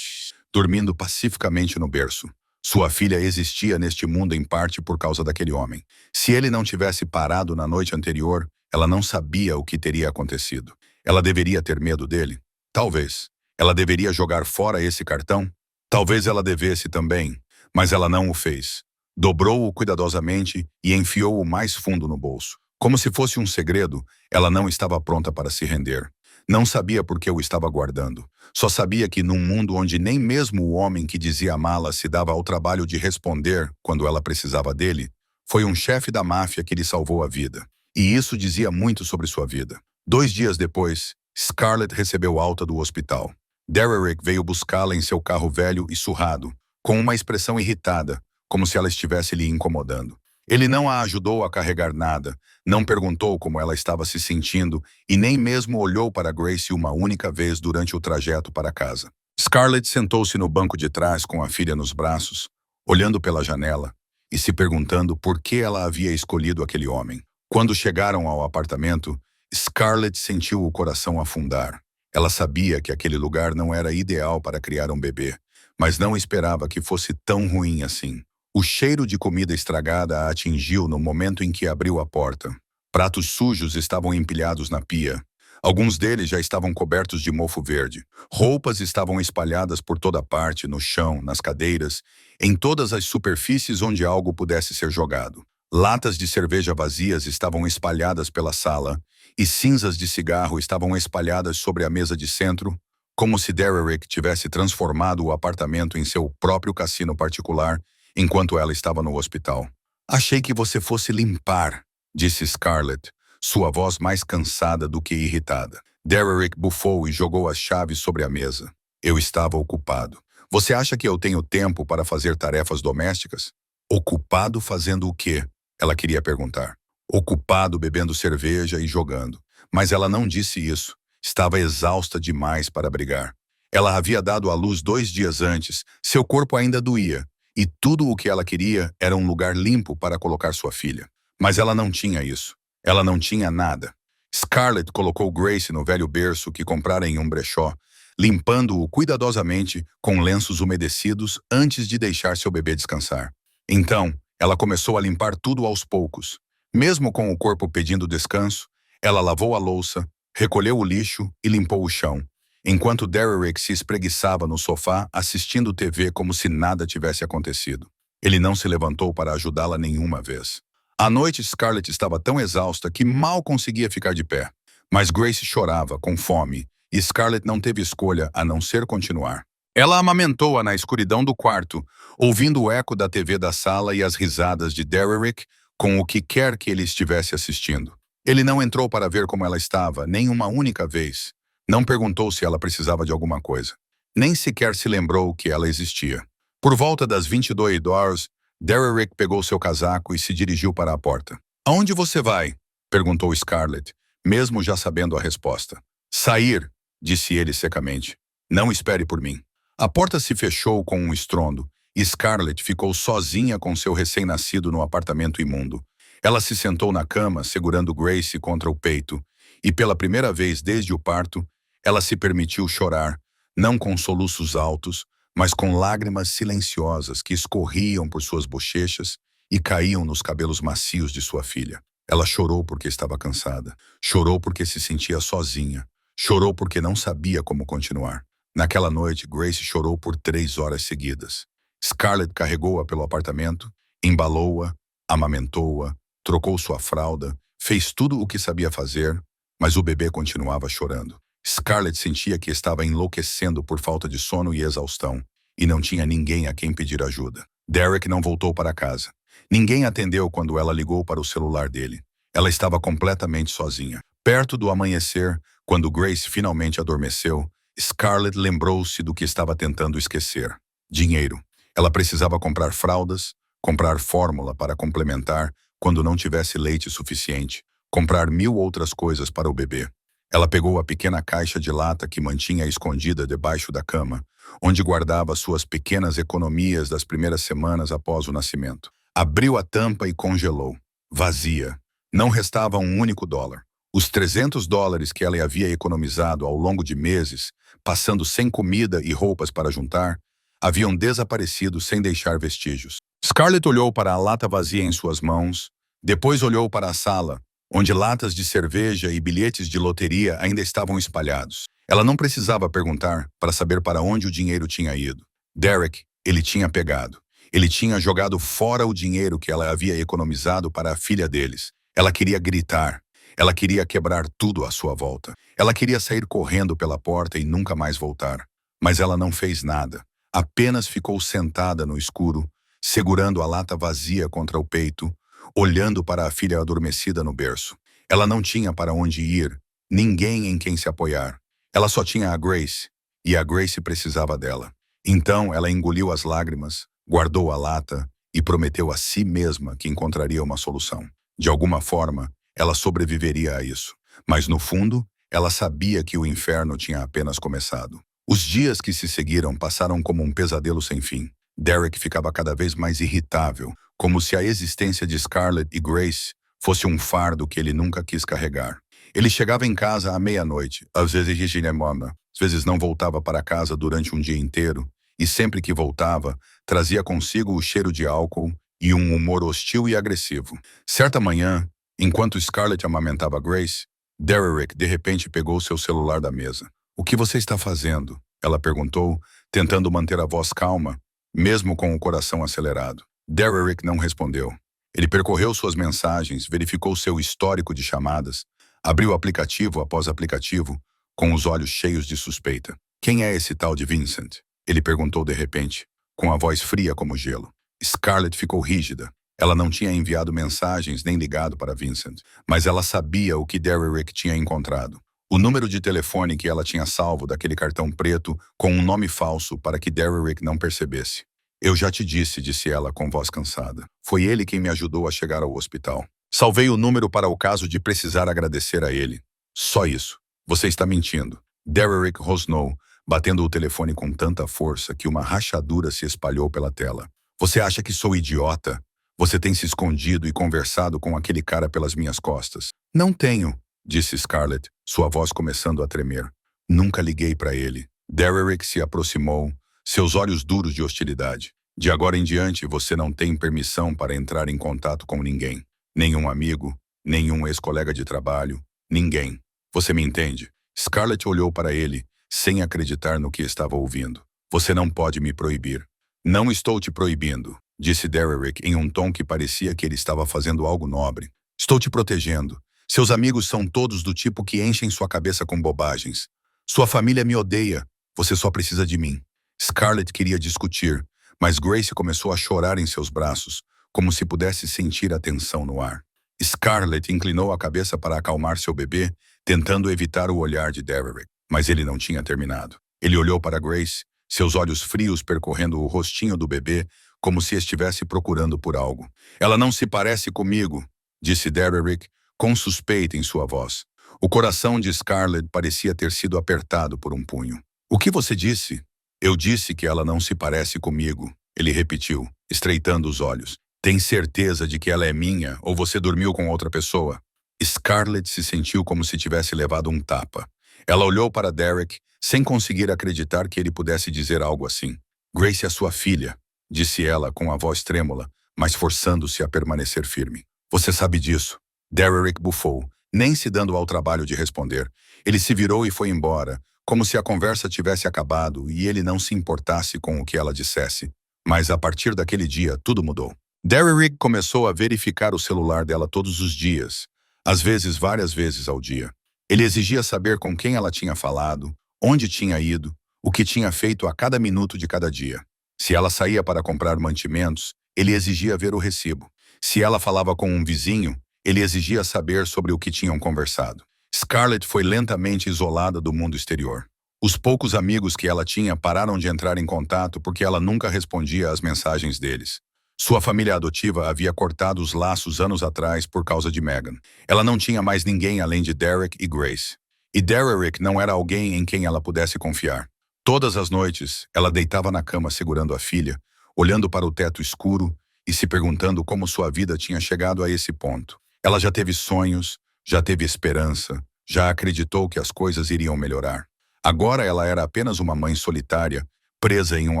dormindo pacificamente no berço. Sua filha existia neste mundo em parte por causa daquele homem. Se ele não tivesse parado na noite anterior, ela não sabia o que teria acontecido. Ela deveria ter medo dele? Talvez. Ela deveria jogar fora esse cartão? Talvez ela devesse também, mas ela não o fez. Dobrou-o cuidadosamente e enfiou-o mais fundo no bolso. Como se fosse um segredo, ela não estava pronta para se render. Não sabia por que o estava guardando. Só sabia que num mundo onde nem mesmo o homem que dizia amá-la se dava ao trabalho de responder quando ela precisava dele, foi um chefe da máfia que lhe salvou a vida. E isso dizia muito sobre sua vida. 2 dias depois, Scarlett recebeu alta do hospital. Derrick veio buscá-la em seu carro velho e surrado, com uma expressão irritada, como se ela estivesse lhe incomodando. Ele não a ajudou a carregar nada, não perguntou como ela estava se sentindo e nem mesmo olhou para Grace uma única vez durante o trajeto para casa. Scarlett sentou-se no banco de trás com a filha nos braços, olhando pela janela e se perguntando por que ela havia escolhido aquele homem. Quando chegaram ao apartamento, Scarlett sentiu o coração afundar. Ela sabia que aquele lugar não era ideal para criar um bebê, mas não esperava que fosse tão ruim assim. O cheiro de comida estragada a atingiu no momento em que abriu a porta. Pratos sujos estavam empilhados na pia. Alguns deles já estavam cobertos de mofo verde. Roupas estavam espalhadas por toda parte, no chão, nas cadeiras, em todas as superfícies onde algo pudesse ser jogado. Latas de cerveja vazias estavam espalhadas pela sala, e cinzas de cigarro estavam espalhadas sobre a mesa de centro, como se Derrick tivesse transformado o apartamento em seu próprio cassino particular, enquanto ela estava no hospital. Achei que você fosse limpar, disse Scarlett, sua voz mais cansada do que irritada. Derrick bufou e jogou as chaves sobre a mesa. Eu estava ocupado. Você acha que eu tenho tempo para fazer tarefas domésticas? Ocupado fazendo o quê? Ela queria perguntar. Ocupado bebendo cerveja e jogando. Mas ela não disse isso. Estava exausta demais para brigar. Ela havia dado à luz 2 dias antes. Seu corpo ainda doía. E tudo o que ela queria era um lugar limpo para colocar sua filha. Mas ela não tinha isso. Ela não tinha nada. Scarlett colocou Grace no velho berço que comprara em um brechó, limpando-o cuidadosamente com lenços umedecidos antes de deixar seu bebê descansar. Então, ela começou a limpar tudo aos poucos. Mesmo com o corpo pedindo descanso, ela lavou a louça, recolheu o lixo e limpou o chão, enquanto Derrick se espreguiçava no sofá assistindo TV como se nada tivesse acontecido. Ele não se levantou para ajudá-la nenhuma vez. À noite, Scarlett estava tão exausta que mal conseguia ficar de pé. Mas Grace chorava, com fome, e Scarlett não teve escolha a não ser continuar. Ela amamentou-a na escuridão do quarto, ouvindo o eco da TV da sala e as risadas de Derrick com o que quer que ele estivesse assistindo. Ele não entrou para ver como ela estava, nem uma única vez. Não perguntou se ela precisava de alguma coisa. Nem sequer se lembrou que ela existia. Por volta das 22 horas, Derrick pegou seu casaco e se dirigiu para a porta. "Aonde você vai?" perguntou Scarlett, mesmo já sabendo a resposta. "Sair", disse ele secamente. "Não espere por mim." A porta se fechou com um estrondo, e Scarlett ficou sozinha com seu recém-nascido no apartamento imundo. Ela se sentou na cama, segurando Grace contra o peito, e pela primeira vez desde o parto, ela se permitiu chorar, não com soluços altos, mas com lágrimas silenciosas que escorriam por suas bochechas e caíam nos cabelos macios de sua filha. Ela chorou porque estava cansada, chorou porque se sentia sozinha, chorou porque não sabia como continuar. Naquela noite, Grace chorou por 3 horas seguidas. Scarlett carregou-a pelo apartamento, embalou-a, amamentou-a, trocou sua fralda, fez tudo o que sabia fazer, mas o bebê continuava chorando. Scarlett sentia que estava enlouquecendo por falta de sono e exaustão, e não tinha ninguém a quem pedir ajuda. Derrick não voltou para casa. Ninguém atendeu quando ela ligou para o celular dele. Ela estava completamente sozinha. Perto do amanhecer, quando Grace finalmente adormeceu, Scarlett lembrou-se do que estava tentando esquecer. Dinheiro. Ela precisava comprar fraldas, comprar fórmula para complementar quando não tivesse leite suficiente, comprar 1000 outras coisas para o bebê. Ela pegou a pequena caixa de lata que mantinha escondida debaixo da cama, onde guardava suas pequenas economias das primeiras semanas após o nascimento. Abriu a tampa e congelou. Vazia. Não restava um único dólar. Os $300 que ela havia economizado ao longo de meses, passando sem comida e roupas para juntar, haviam desaparecido sem deixar vestígios. Scarlett olhou para a lata vazia em suas mãos, depois olhou para a sala, onde latas de cerveja e bilhetes de loteria ainda estavam espalhados. Ela não precisava perguntar para saber para onde o dinheiro tinha ido. Derek, ele tinha pegado. Ele tinha jogado fora o dinheiro que ela havia economizado para a filha deles. Ela queria gritar. Ela queria quebrar tudo à sua volta. Ela queria sair correndo pela porta e nunca mais voltar. Mas ela não fez nada. Apenas ficou sentada no escuro, segurando a lata vazia contra o peito, olhando para a filha adormecida no berço. Ela não tinha para onde ir, ninguém em quem se apoiar. Ela só tinha a Grace, e a Grace precisava dela. Então ela engoliu as lágrimas, guardou a lata e prometeu a si mesma que encontraria uma solução. De alguma forma, ela sobreviveria a isso. Mas no fundo, ela sabia que o inferno tinha apenas começado. Os dias que se seguiram passaram como um pesadelo sem fim. Derek ficava cada vez mais irritável, como se a existência de Scarlett e Grace fosse um fardo que ele nunca quis carregar. Ele chegava em casa à meia-noite, às vezes não voltava para casa durante um dia inteiro, e sempre que voltava, trazia consigo o cheiro de álcool e um humor hostil e agressivo. Certa manhã, enquanto Scarlett amamentava Grace, Derek de repente pegou seu celular da mesa. "O que você está fazendo?" ela perguntou, tentando manter a voz calma, mesmo com o coração acelerado. Derek não respondeu. Ele percorreu suas mensagens, verificou seu histórico de chamadas, abriu aplicativo após aplicativo, com os olhos cheios de suspeita. "Quem é esse tal de Vincent?" ele perguntou de repente, com a voz fria como gelo. Scarlett ficou rígida. Ela não tinha enviado mensagens nem ligado para Vincent, mas ela sabia o que Derek tinha encontrado. O número de telefone que ela tinha salvo daquele cartão preto com um nome falso para que Derek não percebesse. "Eu já te disse ela com voz cansada. "Foi ele quem me ajudou a chegar ao hospital. Salvei o número para o caso de precisar agradecer a ele. Só isso. Você está mentindo." Derek rosnou, batendo o telefone com tanta força que uma rachadura se espalhou pela tela. "Você acha que sou idiota? Você tem se escondido e conversado com aquele cara pelas minhas costas." "Não tenho", disse Scarlett, sua voz começando a tremer. "Nunca liguei para ele." Derek se aproximou, seus olhos duros de hostilidade. "De agora em diante, você não tem permissão para entrar em contato com ninguém. Nenhum amigo, nenhum ex-colega de trabalho, ninguém. Você me entende?" Scarlett olhou para ele, sem acreditar no que estava ouvindo. "Você não pode me proibir." "Não estou te proibindo", disse Derek em um tom que parecia que ele estava fazendo algo nobre. "Estou te protegendo. Seus amigos são todos do tipo que enchem sua cabeça com bobagens. Sua família me odeia. Você só precisa de mim." Scarlett queria discutir, mas Grace começou a chorar em seus braços, como se pudesse sentir a tensão no ar. Scarlett inclinou a cabeça para acalmar seu bebê, tentando evitar o olhar de Derek, mas ele não tinha terminado. Ele olhou para Grace, seus olhos frios percorrendo o rostinho do bebê, como se estivesse procurando por algo. "Ela não se parece comigo", disse Derek, com suspeita em sua voz. O coração de Scarlett parecia ter sido apertado por um punho. "O que você disse?" "Eu disse que ela não se parece comigo", ele repetiu, estreitando os olhos. "Tem certeza de que ela é minha ou você dormiu com outra pessoa?" Scarlett se sentiu como se tivesse levado um tapa. Ela olhou para Derek, sem conseguir acreditar que ele pudesse dizer algo assim. "Grace é sua filha", disse ela com a voz trêmula, mas forçando-se a permanecer firme. "Você sabe disso." Derek bufou, nem se dando ao trabalho de responder. Ele se virou e foi embora, como se a conversa tivesse acabado e ele não se importasse com o que ela dissesse. Mas a partir daquele dia, tudo mudou. Derek começou a verificar o celular dela todos os dias, às vezes várias vezes ao dia. Ele exigia saber com quem ela tinha falado, onde tinha ido, o que tinha feito a cada minuto de cada dia. Se ela saía para comprar mantimentos, ele exigia ver o recibo. Se ela falava com um vizinho, ele exigia saber sobre o que tinham conversado. Scarlett foi lentamente isolada do mundo exterior. Os poucos amigos que ela tinha pararam de entrar em contato porque ela nunca respondia às mensagens deles. Sua família adotiva havia cortado os laços anos atrás por causa de Megan. Ela não tinha mais ninguém além de Derek e Grace. E Derek não era alguém em quem ela pudesse confiar. Todas as noites, ela deitava na cama segurando a filha, olhando para o teto escuro e se perguntando como sua vida tinha chegado a esse ponto. Ela já teve sonhos, já teve esperança, já acreditou que as coisas iriam melhorar. Agora ela era apenas uma mãe solitária, presa em um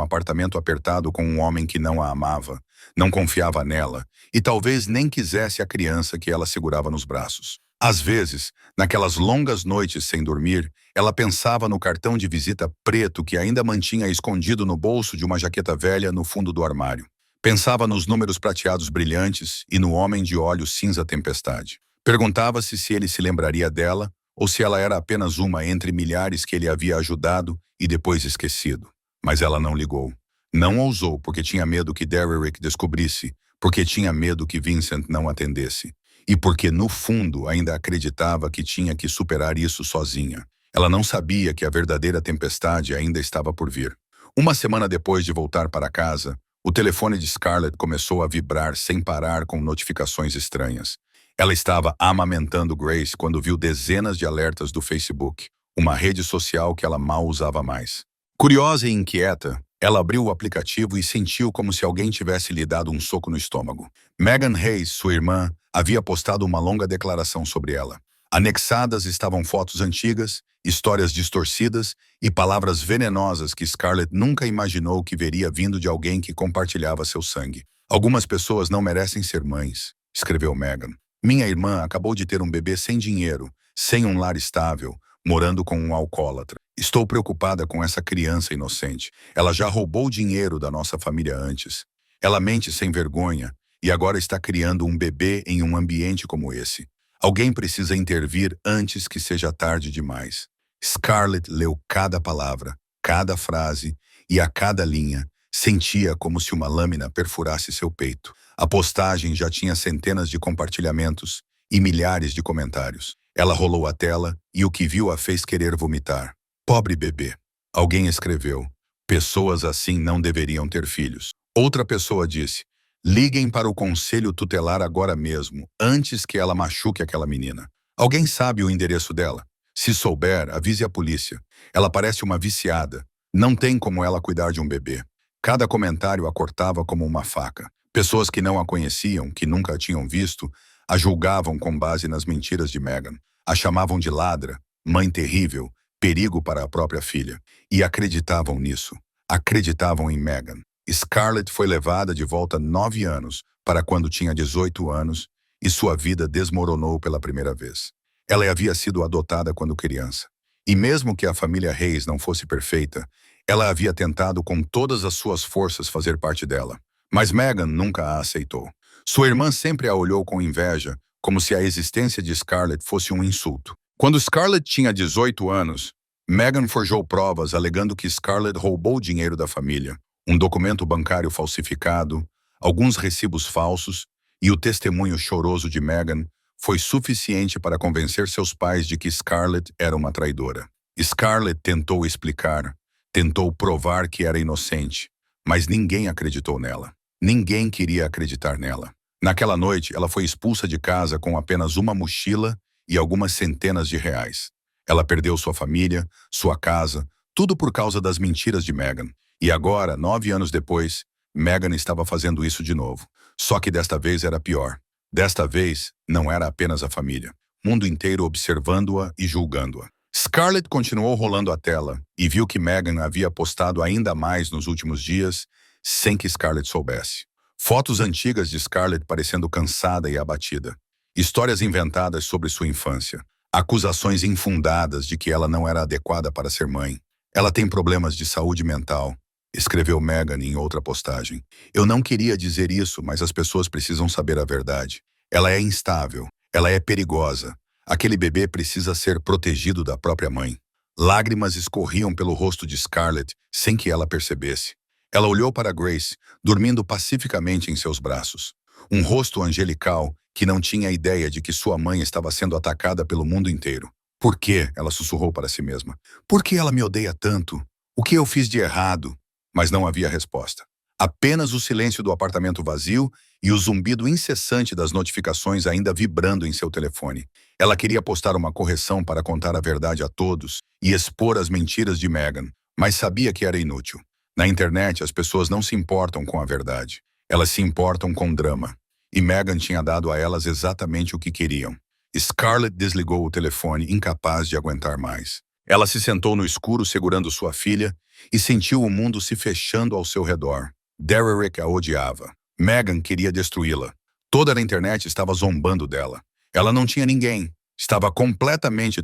apartamento apertado com um homem que não a amava, não confiava nela e talvez nem quisesse a criança que ela segurava nos braços. Às vezes, naquelas longas noites sem dormir, ela pensava no cartão de visita preto que ainda mantinha escondido no bolso de uma jaqueta velha no fundo do armário. Pensava nos números prateados brilhantes e no homem de olhos cinza tempestade. Perguntava-se se ele se lembraria dela ou se ela era apenas uma entre milhares que ele havia ajudado e depois esquecido. Mas ela não ligou. Não ousou porque tinha medo que Derek descobrisse, porque tinha medo que Vincent não atendesse. E porque, no fundo, ainda acreditava que tinha que superar isso sozinha. Ela não sabia que a verdadeira tempestade ainda estava por vir. Uma semana depois de voltar para casa, o telefone de Scarlett começou a vibrar sem parar com notificações estranhas. Ela estava amamentando Grace quando viu dezenas de alertas do Facebook, uma rede social que ela mal usava mais. Curiosa e inquieta, ela abriu o aplicativo e sentiu como se alguém tivesse lhe dado um soco no estômago. Megan Hayes, sua irmã, havia postado uma longa declaração sobre ela. Anexadas estavam fotos antigas, histórias distorcidas e palavras venenosas que Scarlett nunca imaginou que veria vindo de alguém que compartilhava seu sangue. Algumas pessoas não merecem ser mães, escreveu Megan. Minha irmã acabou de ter um bebê sem dinheiro, sem um lar estável, morando com um alcoólatra. Estou preocupada com essa criança inocente. Ela já roubou dinheiro da nossa família antes. Ela mente sem vergonha e agora está criando um bebê em um ambiente como esse. Alguém precisa intervir antes que seja tarde demais. Scarlett leu cada palavra, cada frase e a cada linha sentia como se uma lâmina perfurasse seu peito. A postagem já tinha centenas de compartilhamentos e milhares de comentários. Ela rolou a tela e o que viu a fez querer vomitar. Pobre bebê. Alguém escreveu. Pessoas assim não deveriam ter filhos. Outra pessoa disse. Liguem para o conselho tutelar agora mesmo, antes que ela machuque aquela menina. Alguém sabe o endereço dela? Se souber, avise a polícia. Ela parece uma viciada. Não tem como ela cuidar de um bebê. Cada comentário a cortava como uma faca. Pessoas que não a conheciam, que nunca a tinham visto, a julgavam com base nas mentiras de Megan. A chamavam de ladra, mãe terrível, perigo para a própria filha. E acreditavam nisso. Acreditavam em Megan. Scarlett foi levada de volta 9 anos para quando tinha 18 anos e sua vida desmoronou pela primeira vez. Ela havia sido adotada quando criança. E mesmo que a família Hayes não fosse perfeita, ela havia tentado com todas as suas forças fazer parte dela. Mas Megan nunca a aceitou. Sua irmã sempre a olhou com inveja, como se a existência de Scarlett fosse um insulto. Quando Scarlett tinha 18 anos, Megan forjou provas alegando que Scarlett roubou dinheiro da família, um documento bancário falsificado, alguns recibos falsos e o testemunho choroso de Megan foi suficiente para convencer seus pais de que Scarlett era uma traidora. Scarlett tentou explicar, tentou provar que era inocente, mas ninguém acreditou nela. Ninguém queria acreditar nela. Naquela noite, ela foi expulsa de casa com apenas uma mochila e algumas centenas de reais. Ela perdeu sua família, sua casa, tudo por causa das mentiras de Megan. E agora, 9 anos depois, Megan estava fazendo isso de novo. Só que desta vez era pior. Desta vez, não era apenas a família. O mundo inteiro observando-a e julgando-a. Scarlett continuou rolando a tela e viu que Megan havia postado ainda mais nos últimos dias, sem que Scarlett soubesse. Fotos antigas de Scarlett parecendo cansada e abatida. Histórias inventadas sobre sua infância. Acusações infundadas de que ela não era adequada para ser mãe. Ela tem problemas de saúde mental, escreveu Megan em outra postagem. Eu não queria dizer isso, mas as pessoas precisam saber a verdade. Ela é instável, ela é perigosa. Aquele bebê precisa ser protegido da própria mãe. Lágrimas escorriam pelo rosto de Scarlett sem que ela percebesse. Ela olhou para Grace, dormindo pacificamente em seus braços. Um rosto angelical que não tinha ideia de que sua mãe estava sendo atacada pelo mundo inteiro. Por quê? Ela sussurrou para si mesma. Por que ela me odeia tanto? O que eu fiz de errado? Mas não havia resposta. Apenas o silêncio do apartamento vazio e o zumbido incessante das notificações ainda vibrando em seu telefone. Ela queria postar uma correção para contar a verdade a todos e expor as mentiras de Megan, mas sabia que era inútil. Na internet, as pessoas não se importam com a verdade. Elas se importam com drama. E Megan tinha dado a elas exatamente o que queriam. Scarlett desligou o telefone, incapaz de aguentar mais. Ela se sentou no escuro segurando sua filha e sentiu o mundo se fechando ao seu redor. Derrick a odiava. Megan queria destruí-la. Toda a internet estava zombando dela. Ela não tinha ninguém. Estava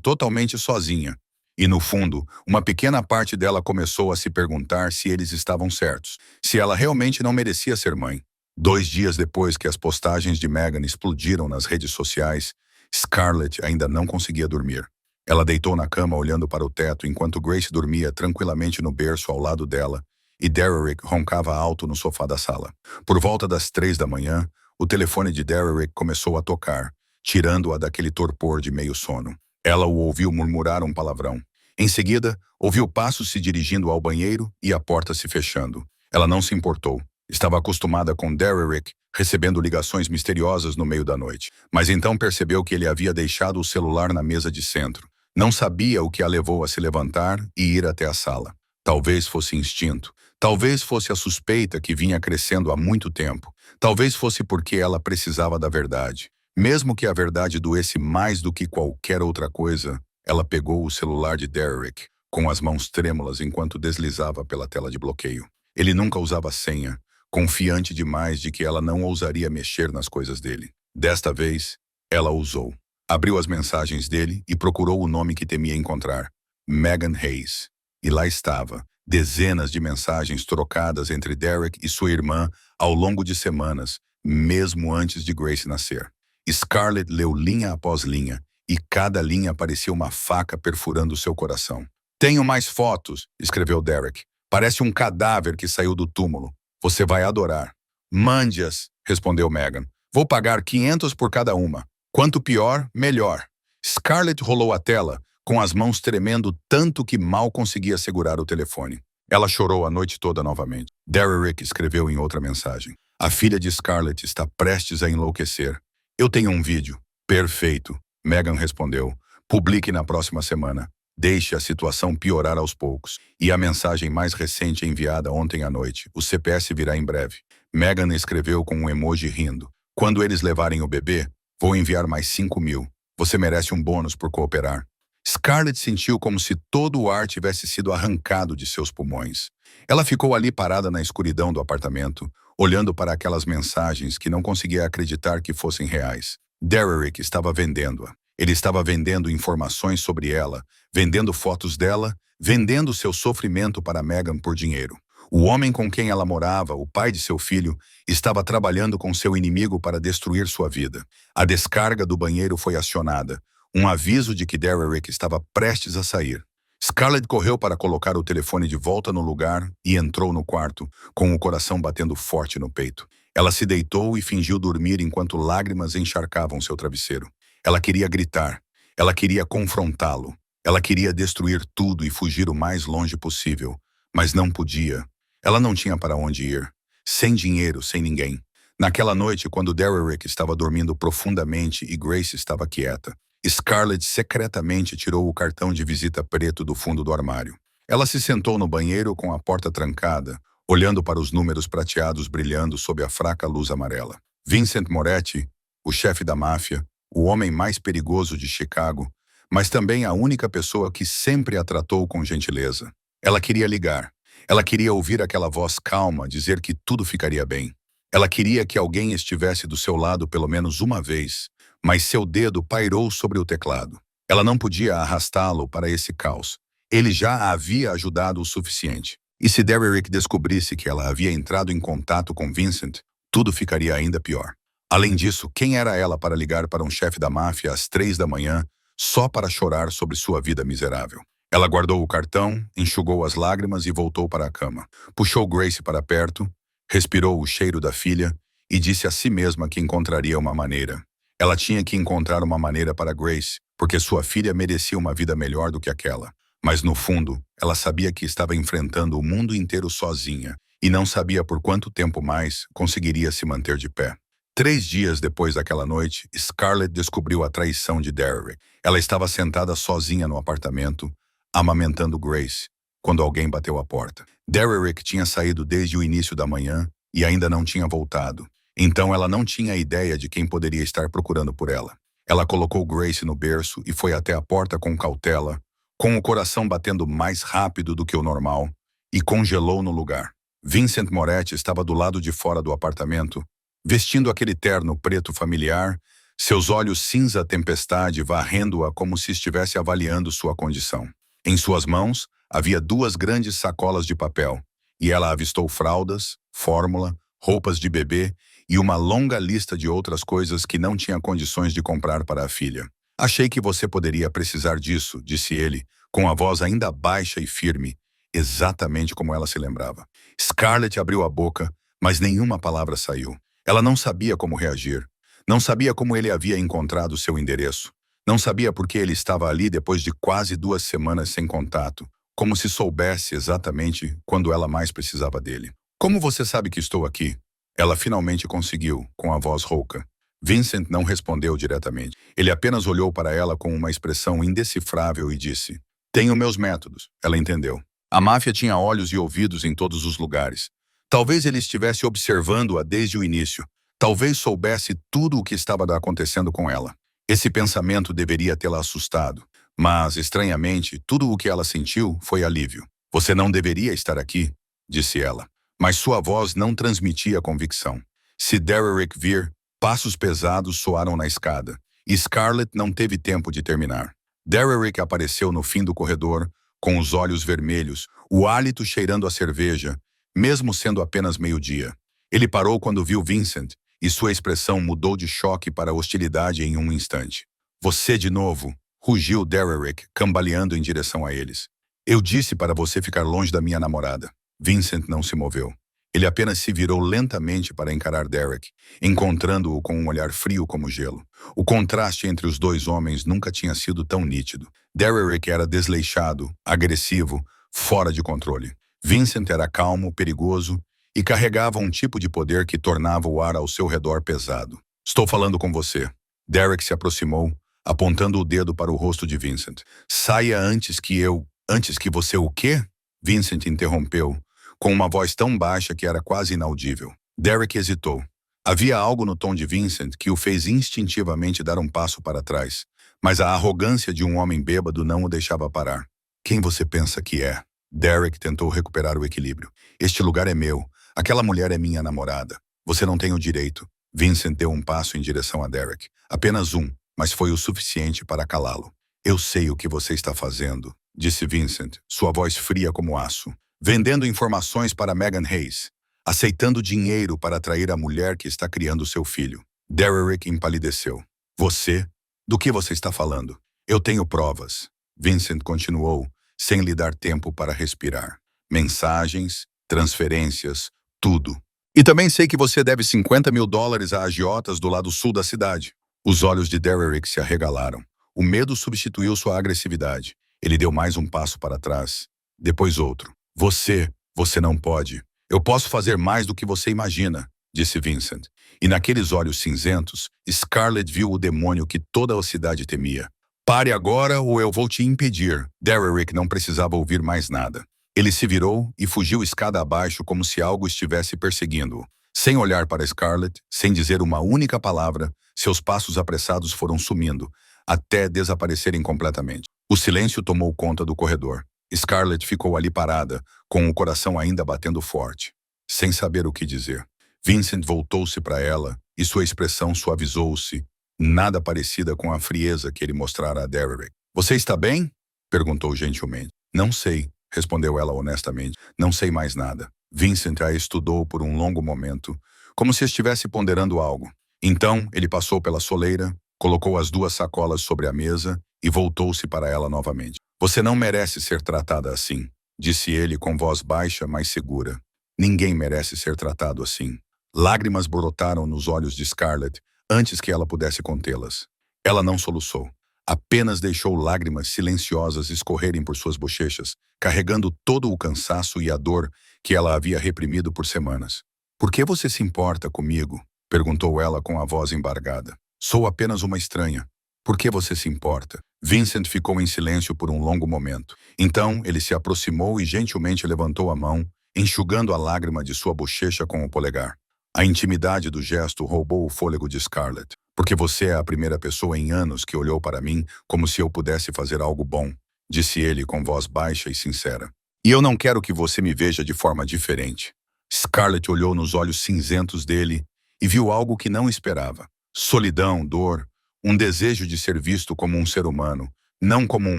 totalmente sozinha. E no fundo, uma pequena parte dela começou a se perguntar se eles estavam certos. Se ela realmente não merecia ser mãe. 2 dias depois que as postagens de Megan explodiram nas redes sociais, Scarlett ainda não conseguia dormir. Ela deitou na cama olhando para o teto enquanto Grace dormia tranquilamente no berço ao lado dela e Derrick roncava alto no sofá da sala. Por volta das 3 da manhã, o telefone de Derrick começou a tocar, tirando-a daquele torpor de meio sono. Ela o ouviu murmurar um palavrão. Em seguida, ouviu passos se dirigindo ao banheiro e a porta se fechando. Ela não se importou. Estava acostumada com Derrick recebendo ligações misteriosas no meio da noite. Mas então percebeu que ele havia deixado o celular na mesa de centro. Não sabia o que a levou a se levantar e ir até a sala. Talvez fosse instinto. Talvez fosse a suspeita que vinha crescendo há muito tempo. Talvez fosse porque ela precisava da verdade. Mesmo que a verdade doesse mais do que qualquer outra coisa, ela pegou o celular de Derrick com as mãos trêmulas enquanto deslizava pela tela de bloqueio. Ele nunca usava senha, confiante demais de que ela não ousaria mexer nas coisas dele. Desta vez, ela usou. Abriu as mensagens dele e procurou o nome que temia encontrar. Megan Hayes. E lá estava, dezenas de mensagens trocadas entre Derrick e sua irmã ao longo de semanas, mesmo antes de Grace nascer. Scarlett leu linha após linha, e cada linha parecia uma faca perfurando seu coração. "Tenho mais fotos", escreveu Derrick. "Parece um cadáver que saiu do túmulo. Você vai adorar." "Mande-as", respondeu Megan. "Vou pagar 500 por cada uma. Quanto pior, melhor." Scarlett rolou a tela, com as mãos tremendo tanto que mal conseguia segurar o telefone. Ela chorou a noite toda novamente. Derrick escreveu em outra mensagem. "A filha de Scarlett está prestes a enlouquecer. Eu tenho um vídeo." "Perfeito", Megan respondeu. "Publique na próxima semana. Deixe a situação piorar aos poucos." E a mensagem mais recente enviada ontem à noite. "O CPS virá em breve." Megan escreveu com um emoji rindo. "Quando eles levarem o bebê, vou enviar mais 5.000. Você merece um bônus por cooperar." Scarlett sentiu como se todo o ar tivesse sido arrancado de seus pulmões. Ela ficou ali parada na escuridão do apartamento, olhando para aquelas mensagens que não conseguia acreditar que fossem reais. Derrick estava vendendo-a. Ele estava vendendo informações sobre ela, vendendo fotos dela, vendendo seu sofrimento para Megan por dinheiro. O homem com quem ela morava, o pai de seu filho, estava trabalhando com seu inimigo para destruir sua vida. A descarga do banheiro foi acionada, um aviso de que Derrick estava prestes a sair. Scarlett correu para colocar o telefone de volta no lugar e entrou no quarto, com o coração batendo forte no peito. Ela se deitou e fingiu dormir enquanto lágrimas encharcavam seu travesseiro. Ela queria gritar. Ela queria confrontá-lo. Ela queria destruir tudo e fugir o mais longe possível. Mas não podia. Ela não tinha para onde ir. Sem dinheiro, sem ninguém. Naquela noite, quando Derrick estava dormindo profundamente e Grace estava quieta, Scarlett secretamente tirou o cartão de visita preto do fundo do armário. Ela se sentou no banheiro com a porta trancada, olhando para os números prateados brilhando sob a fraca luz amarela. Vincent Moretti, o chefe da máfia, o homem mais perigoso de Chicago, mas também a única pessoa que sempre a tratou com gentileza. Ela queria ligar. Ela queria ouvir aquela voz calma dizer que tudo ficaria bem. Ela queria que alguém estivesse do seu lado pelo menos uma vez, mas seu dedo pairou sobre o teclado. Ela não podia arrastá-lo para esse caos. Ele já a havia ajudado o suficiente. E se Derrick descobrisse que ela havia entrado em contato com Vincent, tudo ficaria ainda pior. Além disso, quem era ela para ligar para um chefe da máfia às 3 da manhã só para chorar sobre sua vida miserável? Ela guardou o cartão, enxugou as lágrimas e voltou para a cama. Puxou Grace para perto, respirou o cheiro da filha e disse a si mesma que encontraria uma maneira. Ela tinha que encontrar uma maneira para Grace, porque sua filha merecia uma vida melhor do que aquela. Mas no fundo, ela sabia que estava enfrentando o mundo inteiro sozinha e não sabia por quanto tempo mais conseguiria se manter de pé. 3 dias depois daquela noite, Scarlett descobriu a traição de Derek. Ela estava sentada sozinha no apartamento, amamentando Grace, quando alguém bateu à porta. Derek tinha saído desde o início da manhã e ainda não tinha voltado. Então ela não tinha ideia de quem poderia estar procurando por ela. Ela colocou Grace no berço e foi até a porta com cautela, com o coração batendo mais rápido do que o normal, e congelou no lugar. Vincent Moretti estava do lado de fora do apartamento, vestindo aquele terno preto familiar, seus olhos cinza tempestade varrendo-a como se estivesse avaliando sua condição. Em suas mãos havia 2 grandes sacolas de papel, e ela avistou fraldas, fórmula, roupas de bebê e uma longa lista de outras coisas que não tinha condições de comprar para a filha. Achei que você poderia precisar disso, disse ele, com a voz ainda baixa e firme, exatamente como ela se lembrava. Scarlett abriu a boca, mas nenhuma palavra saiu. Ela não sabia como reagir. Não sabia como ele havia encontrado seu endereço. Não sabia por que ele estava ali depois de quase 2 semanas sem contato, como se soubesse exatamente quando ela mais precisava dele. Como você sabe que estou aqui? Ela finalmente conseguiu, com a voz rouca. Vincent não respondeu diretamente. Ele apenas olhou para ela com uma expressão indecifrável e disse: "Tenho meus métodos." Ela entendeu. A máfia tinha olhos e ouvidos em todos os lugares. Talvez ele estivesse observando-a desde o início. Talvez soubesse tudo o que estava acontecendo com ela. Esse pensamento deveria tê-la assustado. Mas, estranhamente, tudo o que ela sentiu foi alívio. "Você não deveria estar aqui", disse ela. Mas sua voz não transmitia convicção. Se Derek vir, passos pesados soaram na escada, e Scarlett não teve tempo de terminar. Derek apareceu no fim do corredor, com os olhos vermelhos, o hálito cheirando a cerveja, mesmo sendo apenas meio-dia. Ele parou quando viu Vincent, e sua expressão mudou de choque para hostilidade em um instante. "Você de novo", rugiu Derek, cambaleando em direção a eles. "Eu disse para você ficar longe da minha namorada." Vincent não se moveu. Ele apenas se virou lentamente para encarar Derek, encontrando-o com um olhar frio como gelo. O contraste entre os 2 homens nunca tinha sido tão nítido. Derek era desleixado, agressivo, fora de controle. Vincent era calmo, perigoso e carregava um tipo de poder que tornava o ar ao seu redor pesado. "Estou falando com você." Derek se aproximou, apontando o dedo para o rosto de Vincent. "Saia antes que você o quê?" Vincent interrompeu, com uma voz tão baixa que era quase inaudível. Derek hesitou. Havia algo no tom de Vincent que o fez instintivamente dar um passo para trás, mas a arrogância de um homem bêbado não o deixava parar. "Quem você pensa que é?" Derek tentou recuperar o equilíbrio. "Este lugar é meu. Aquela mulher é minha namorada. Você não tem o direito." Vincent deu um passo em direção a Derek. Apenas um, mas foi o suficiente para calá-lo. "Eu sei o que você está fazendo", disse Vincent, sua voz fria como aço. "Vendendo informações para Megan Hayes. Aceitando dinheiro para atrair a mulher que está criando seu filho." Derek empalideceu. "Você? Do que você está falando?" "Eu tenho provas." Vincent continuou, sem lhe dar tempo para respirar. "Mensagens, transferências, tudo. E também sei que você deve $50.000 a agiotas do lado sul da cidade." Os olhos de Derek se arregalaram. O medo substituiu sua agressividade. Ele deu mais um passo para trás, depois outro. Você não pode." "Eu posso fazer mais do que você imagina", disse Vincent. E naqueles olhos cinzentos, Scarlett viu o demônio que toda a cidade temia. "Pare agora ou eu vou te impedir." Derek não precisava ouvir mais nada. Ele se virou e fugiu escada abaixo como se algo estivesse perseguindo-o. Sem olhar para Scarlett, sem dizer uma única palavra, seus passos apressados foram sumindo, até desaparecerem completamente. O silêncio tomou conta do corredor. Scarlett ficou ali parada, com o coração ainda batendo forte, sem saber o que dizer. Vincent voltou-se para ela e sua expressão suavizou-se, nada parecida com a frieza que ele mostrara a Derek. "Você está bem?" perguntou gentilmente. "Não sei", respondeu ela honestamente. "Não sei mais nada." Vincent a estudou por um longo momento, como se estivesse ponderando algo. Então, ele passou pela soleira, colocou as 2 sacolas sobre a mesa e voltou-se para ela novamente. "Você não merece ser tratada assim", disse ele com voz baixa, mas segura. "Ninguém merece ser tratado assim." Lágrimas brotaram nos olhos de Scarlett antes que ela pudesse contê-las. Ela não soluçou. Apenas deixou lágrimas silenciosas escorrerem por suas bochechas, carregando todo o cansaço e a dor que ela havia reprimido por semanas. "Por que você se importa comigo?" perguntou ela com a voz embargada. "Sou apenas uma estranha. Por que você se importa?" Vincent ficou em silêncio por um longo momento. Então, ele se aproximou e gentilmente levantou a mão, enxugando a lágrima de sua bochecha com o polegar. A intimidade do gesto roubou o fôlego de Scarlett. "Porque você é a primeira pessoa em anos que olhou para mim como se eu pudesse fazer algo bom", disse ele com voz baixa e sincera. "E eu não quero que você me veja de forma diferente." Scarlett olhou nos olhos cinzentos dele e viu algo que não esperava. Solidão, dor, um desejo de ser visto como um ser humano, não como um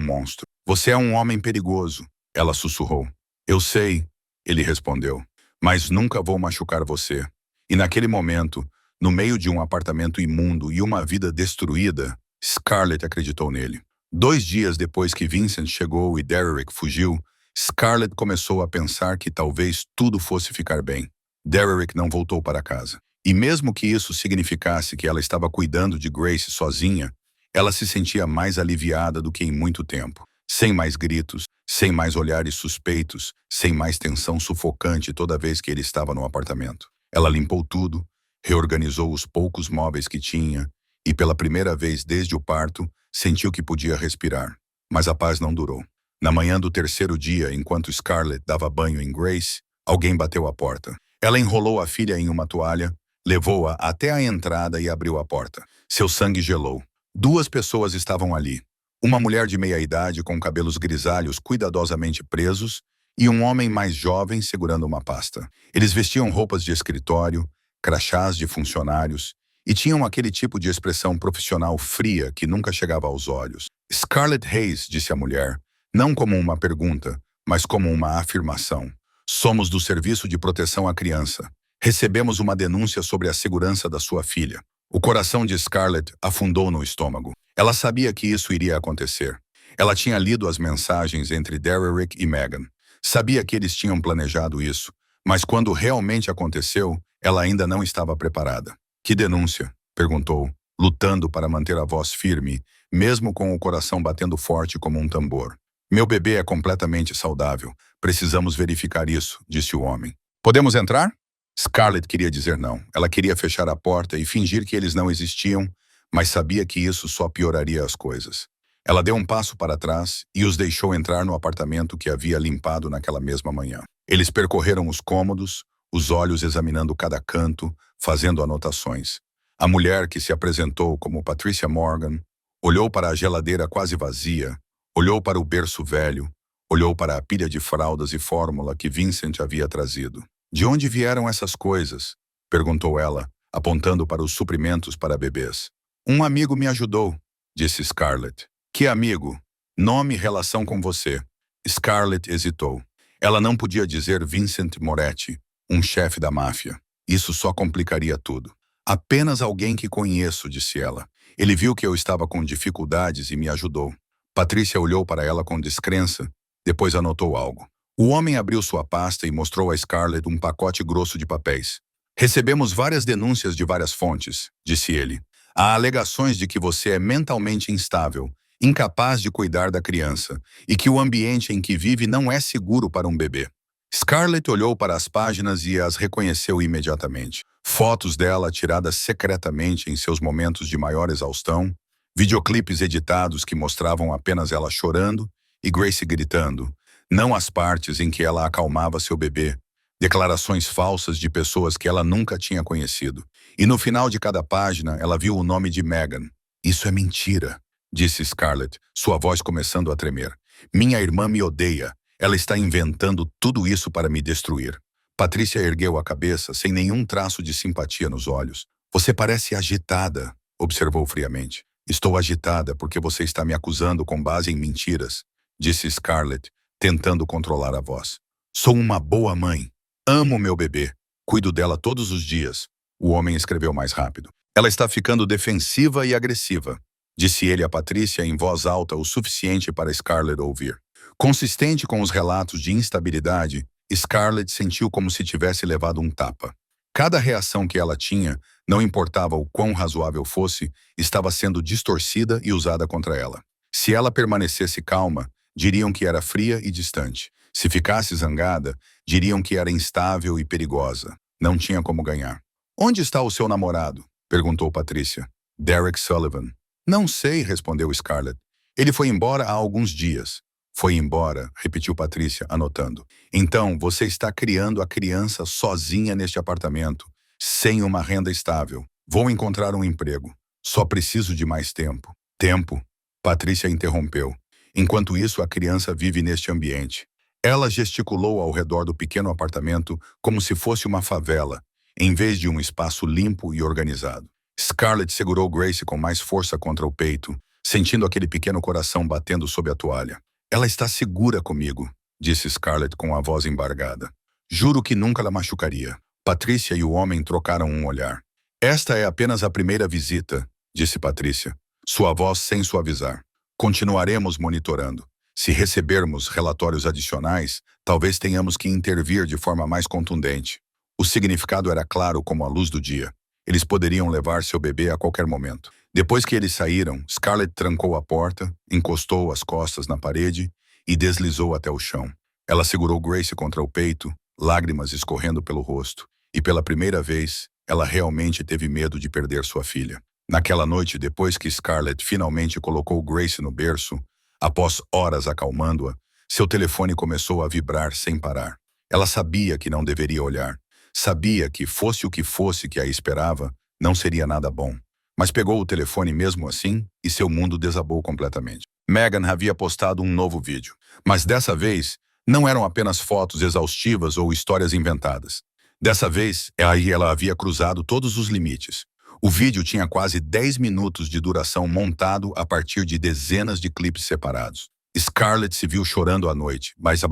monstro. "Você é um homem perigoso", ela sussurrou. "Eu sei", ele respondeu, "mas nunca vou machucar você." E naquele momento, no meio de um apartamento imundo e uma vida destruída, Scarlett acreditou nele. 2 dias depois que Vincent chegou e Derek fugiu, Scarlett começou a pensar que talvez tudo fosse ficar bem. Derek não voltou para casa. E mesmo que isso significasse que ela estava cuidando de Grace sozinha, ela se sentia mais aliviada do que em muito tempo. Sem mais gritos, sem mais olhares suspeitos, sem mais tensão sufocante toda vez que ele estava no apartamento. Ela limpou tudo, reorganizou os poucos móveis que tinha e, pela primeira vez desde o parto, sentiu que podia respirar. Mas a paz não durou. Na manhã do terceiro dia, enquanto Scarlett dava banho em Grace, alguém bateu à porta. Ela enrolou a filha em uma toalha, levou-a até a entrada e abriu a porta. Seu sangue gelou. 2 pessoas estavam ali. Uma mulher de meia-idade com cabelos grisalhos cuidadosamente presos e um homem mais jovem segurando uma pasta. Eles vestiam roupas de escritório, crachás de funcionários e tinham aquele tipo de expressão profissional fria que nunca chegava aos olhos. "Scarlett Hayes", disse a mulher, não como uma pergunta, mas como uma afirmação. "Somos do Serviço de Proteção à Criança. Recebemos uma denúncia sobre a segurança da sua filha." O coração de Scarlett afundou no estômago. Ela sabia que isso iria acontecer. Ela tinha lido as mensagens entre Derek e Megan. Sabia que eles tinham planejado isso, mas quando realmente aconteceu, ela ainda não estava preparada. "Que denúncia?" perguntou, lutando para manter a voz firme, mesmo com o coração batendo forte como um tambor. "Meu bebê é completamente saudável. Precisamos verificar isso", disse o homem. "Podemos entrar?" Scarlett queria dizer não. Ela queria fechar a porta e fingir que eles não existiam, mas sabia que isso só pioraria as coisas. Ela deu um passo para trás e os deixou entrar no apartamento que havia limpado naquela mesma manhã. Eles percorreram os cômodos, os olhos examinando cada canto, fazendo anotações. A mulher, que se apresentou como Patricia Morgan, olhou para a geladeira quase vazia, olhou para o berço velho, olhou para a pilha de fraldas e fórmula que Vincent havia trazido. "De onde vieram essas coisas?" perguntou ela, apontando para os suprimentos para bebês. "Um amigo me ajudou", disse Scarlett. "Que amigo? Nome e relação com você?" Scarlett hesitou. Ela não podia dizer Vincent Moretti, um chefe da máfia. Isso só complicaria tudo. "Apenas alguém que conheço", disse ela. "Ele viu que eu estava com dificuldades e me ajudou." Patrícia olhou para ela com descrença, depois anotou algo. O homem abriu sua pasta e mostrou a Scarlett um pacote grosso de papéis. "Recebemos várias denúncias de várias fontes", disse ele. "Há alegações de que você é mentalmente instável, incapaz de cuidar da criança, e que o ambiente em que vive não é seguro para um bebê." Scarlett olhou para as páginas e as reconheceu imediatamente. Fotos dela tiradas secretamente em seus momentos de maior exaustão, videoclipes editados que mostravam apenas ela chorando e Grace gritando, não as partes em que ela acalmava seu bebê, declarações falsas de pessoas que ela nunca tinha conhecido. E no final de cada página, ela viu o nome de Megan. "Isso é mentira", disse Scarlett, sua voz começando a tremer. "Minha irmã me odeia. Ela está inventando tudo isso para me destruir." Patrícia ergueu a cabeça, sem nenhum traço de simpatia nos olhos. "Você parece agitada", observou friamente. "Estou agitada porque você está me acusando com base em mentiras", disse Scarlett, tentando controlar a voz. "Sou uma boa mãe. Amo meu bebê. Cuido dela todos os dias." O homem escreveu mais rápido. "Ela está ficando defensiva e agressiva", disse ele a Patrícia em voz alta o suficiente para Scarlett ouvir. Consistente com os relatos de instabilidade, Scarlett sentiu como se tivesse levado um tapa. Cada reação que ela tinha, não importava o quão razoável fosse, estava sendo distorcida e usada contra ela. Se ela permanecesse calma, diriam que era fria e distante. Se ficasse zangada, diriam que era instável e perigosa. Não tinha como ganhar. "Onde está o seu namorado?" perguntou Patrícia. "Derek Sullivan." "Não sei", respondeu Scarlett. "Ele foi embora há alguns dias." "Foi embora", repetiu Patrícia, anotando. "Então, você está criando a criança sozinha neste apartamento, sem uma renda estável. Vou encontrar um emprego. Só preciso de mais tempo." "Tempo?" Patrícia interrompeu. "Enquanto isso, a criança vive neste ambiente." Ela gesticulou ao redor do pequeno apartamento como se fosse uma favela, em vez de um espaço limpo e organizado. Scarlett segurou Grace com mais força contra o peito, sentindo aquele pequeno coração batendo sob a toalha. "Ela está segura comigo", disse Scarlett com a voz embargada. "Juro que nunca la machucaria." Patrícia e o homem trocaram um olhar. "Esta é apenas a primeira visita", disse Patrícia, sua voz sem suavizar. "Continuaremos monitorando. Se recebermos relatórios adicionais, talvez tenhamos que intervir de forma mais contundente." O significado era claro como a luz do dia. Eles poderiam levar seu bebê a qualquer momento. Depois que eles saíram, Scarlett trancou a porta, encostou as costas na parede e deslizou até o chão. Ela segurou Grace contra o peito, lágrimas escorrendo pelo rosto, e pela primeira vez, ela realmente teve medo de perder sua filha. Naquela noite, depois que Scarlett finalmente colocou Grace no berço, após horas acalmando-a, seu telefone começou a vibrar sem parar. Ela sabia que não deveria olhar. Sabia que, fosse o que fosse que a esperava, não seria nada bom. Mas pegou o telefone mesmo assim e seu mundo desabou completamente. Megan havia postado um novo vídeo, mas dessa vez não eram apenas fotos exaustivas ou histórias inventadas. Dessa vez, aí ela havia cruzado todos os limites. O vídeo tinha quase 10 minutos de duração montado a partir de dezenas de clipes separados. Scarlett se viu chorando à noite, mas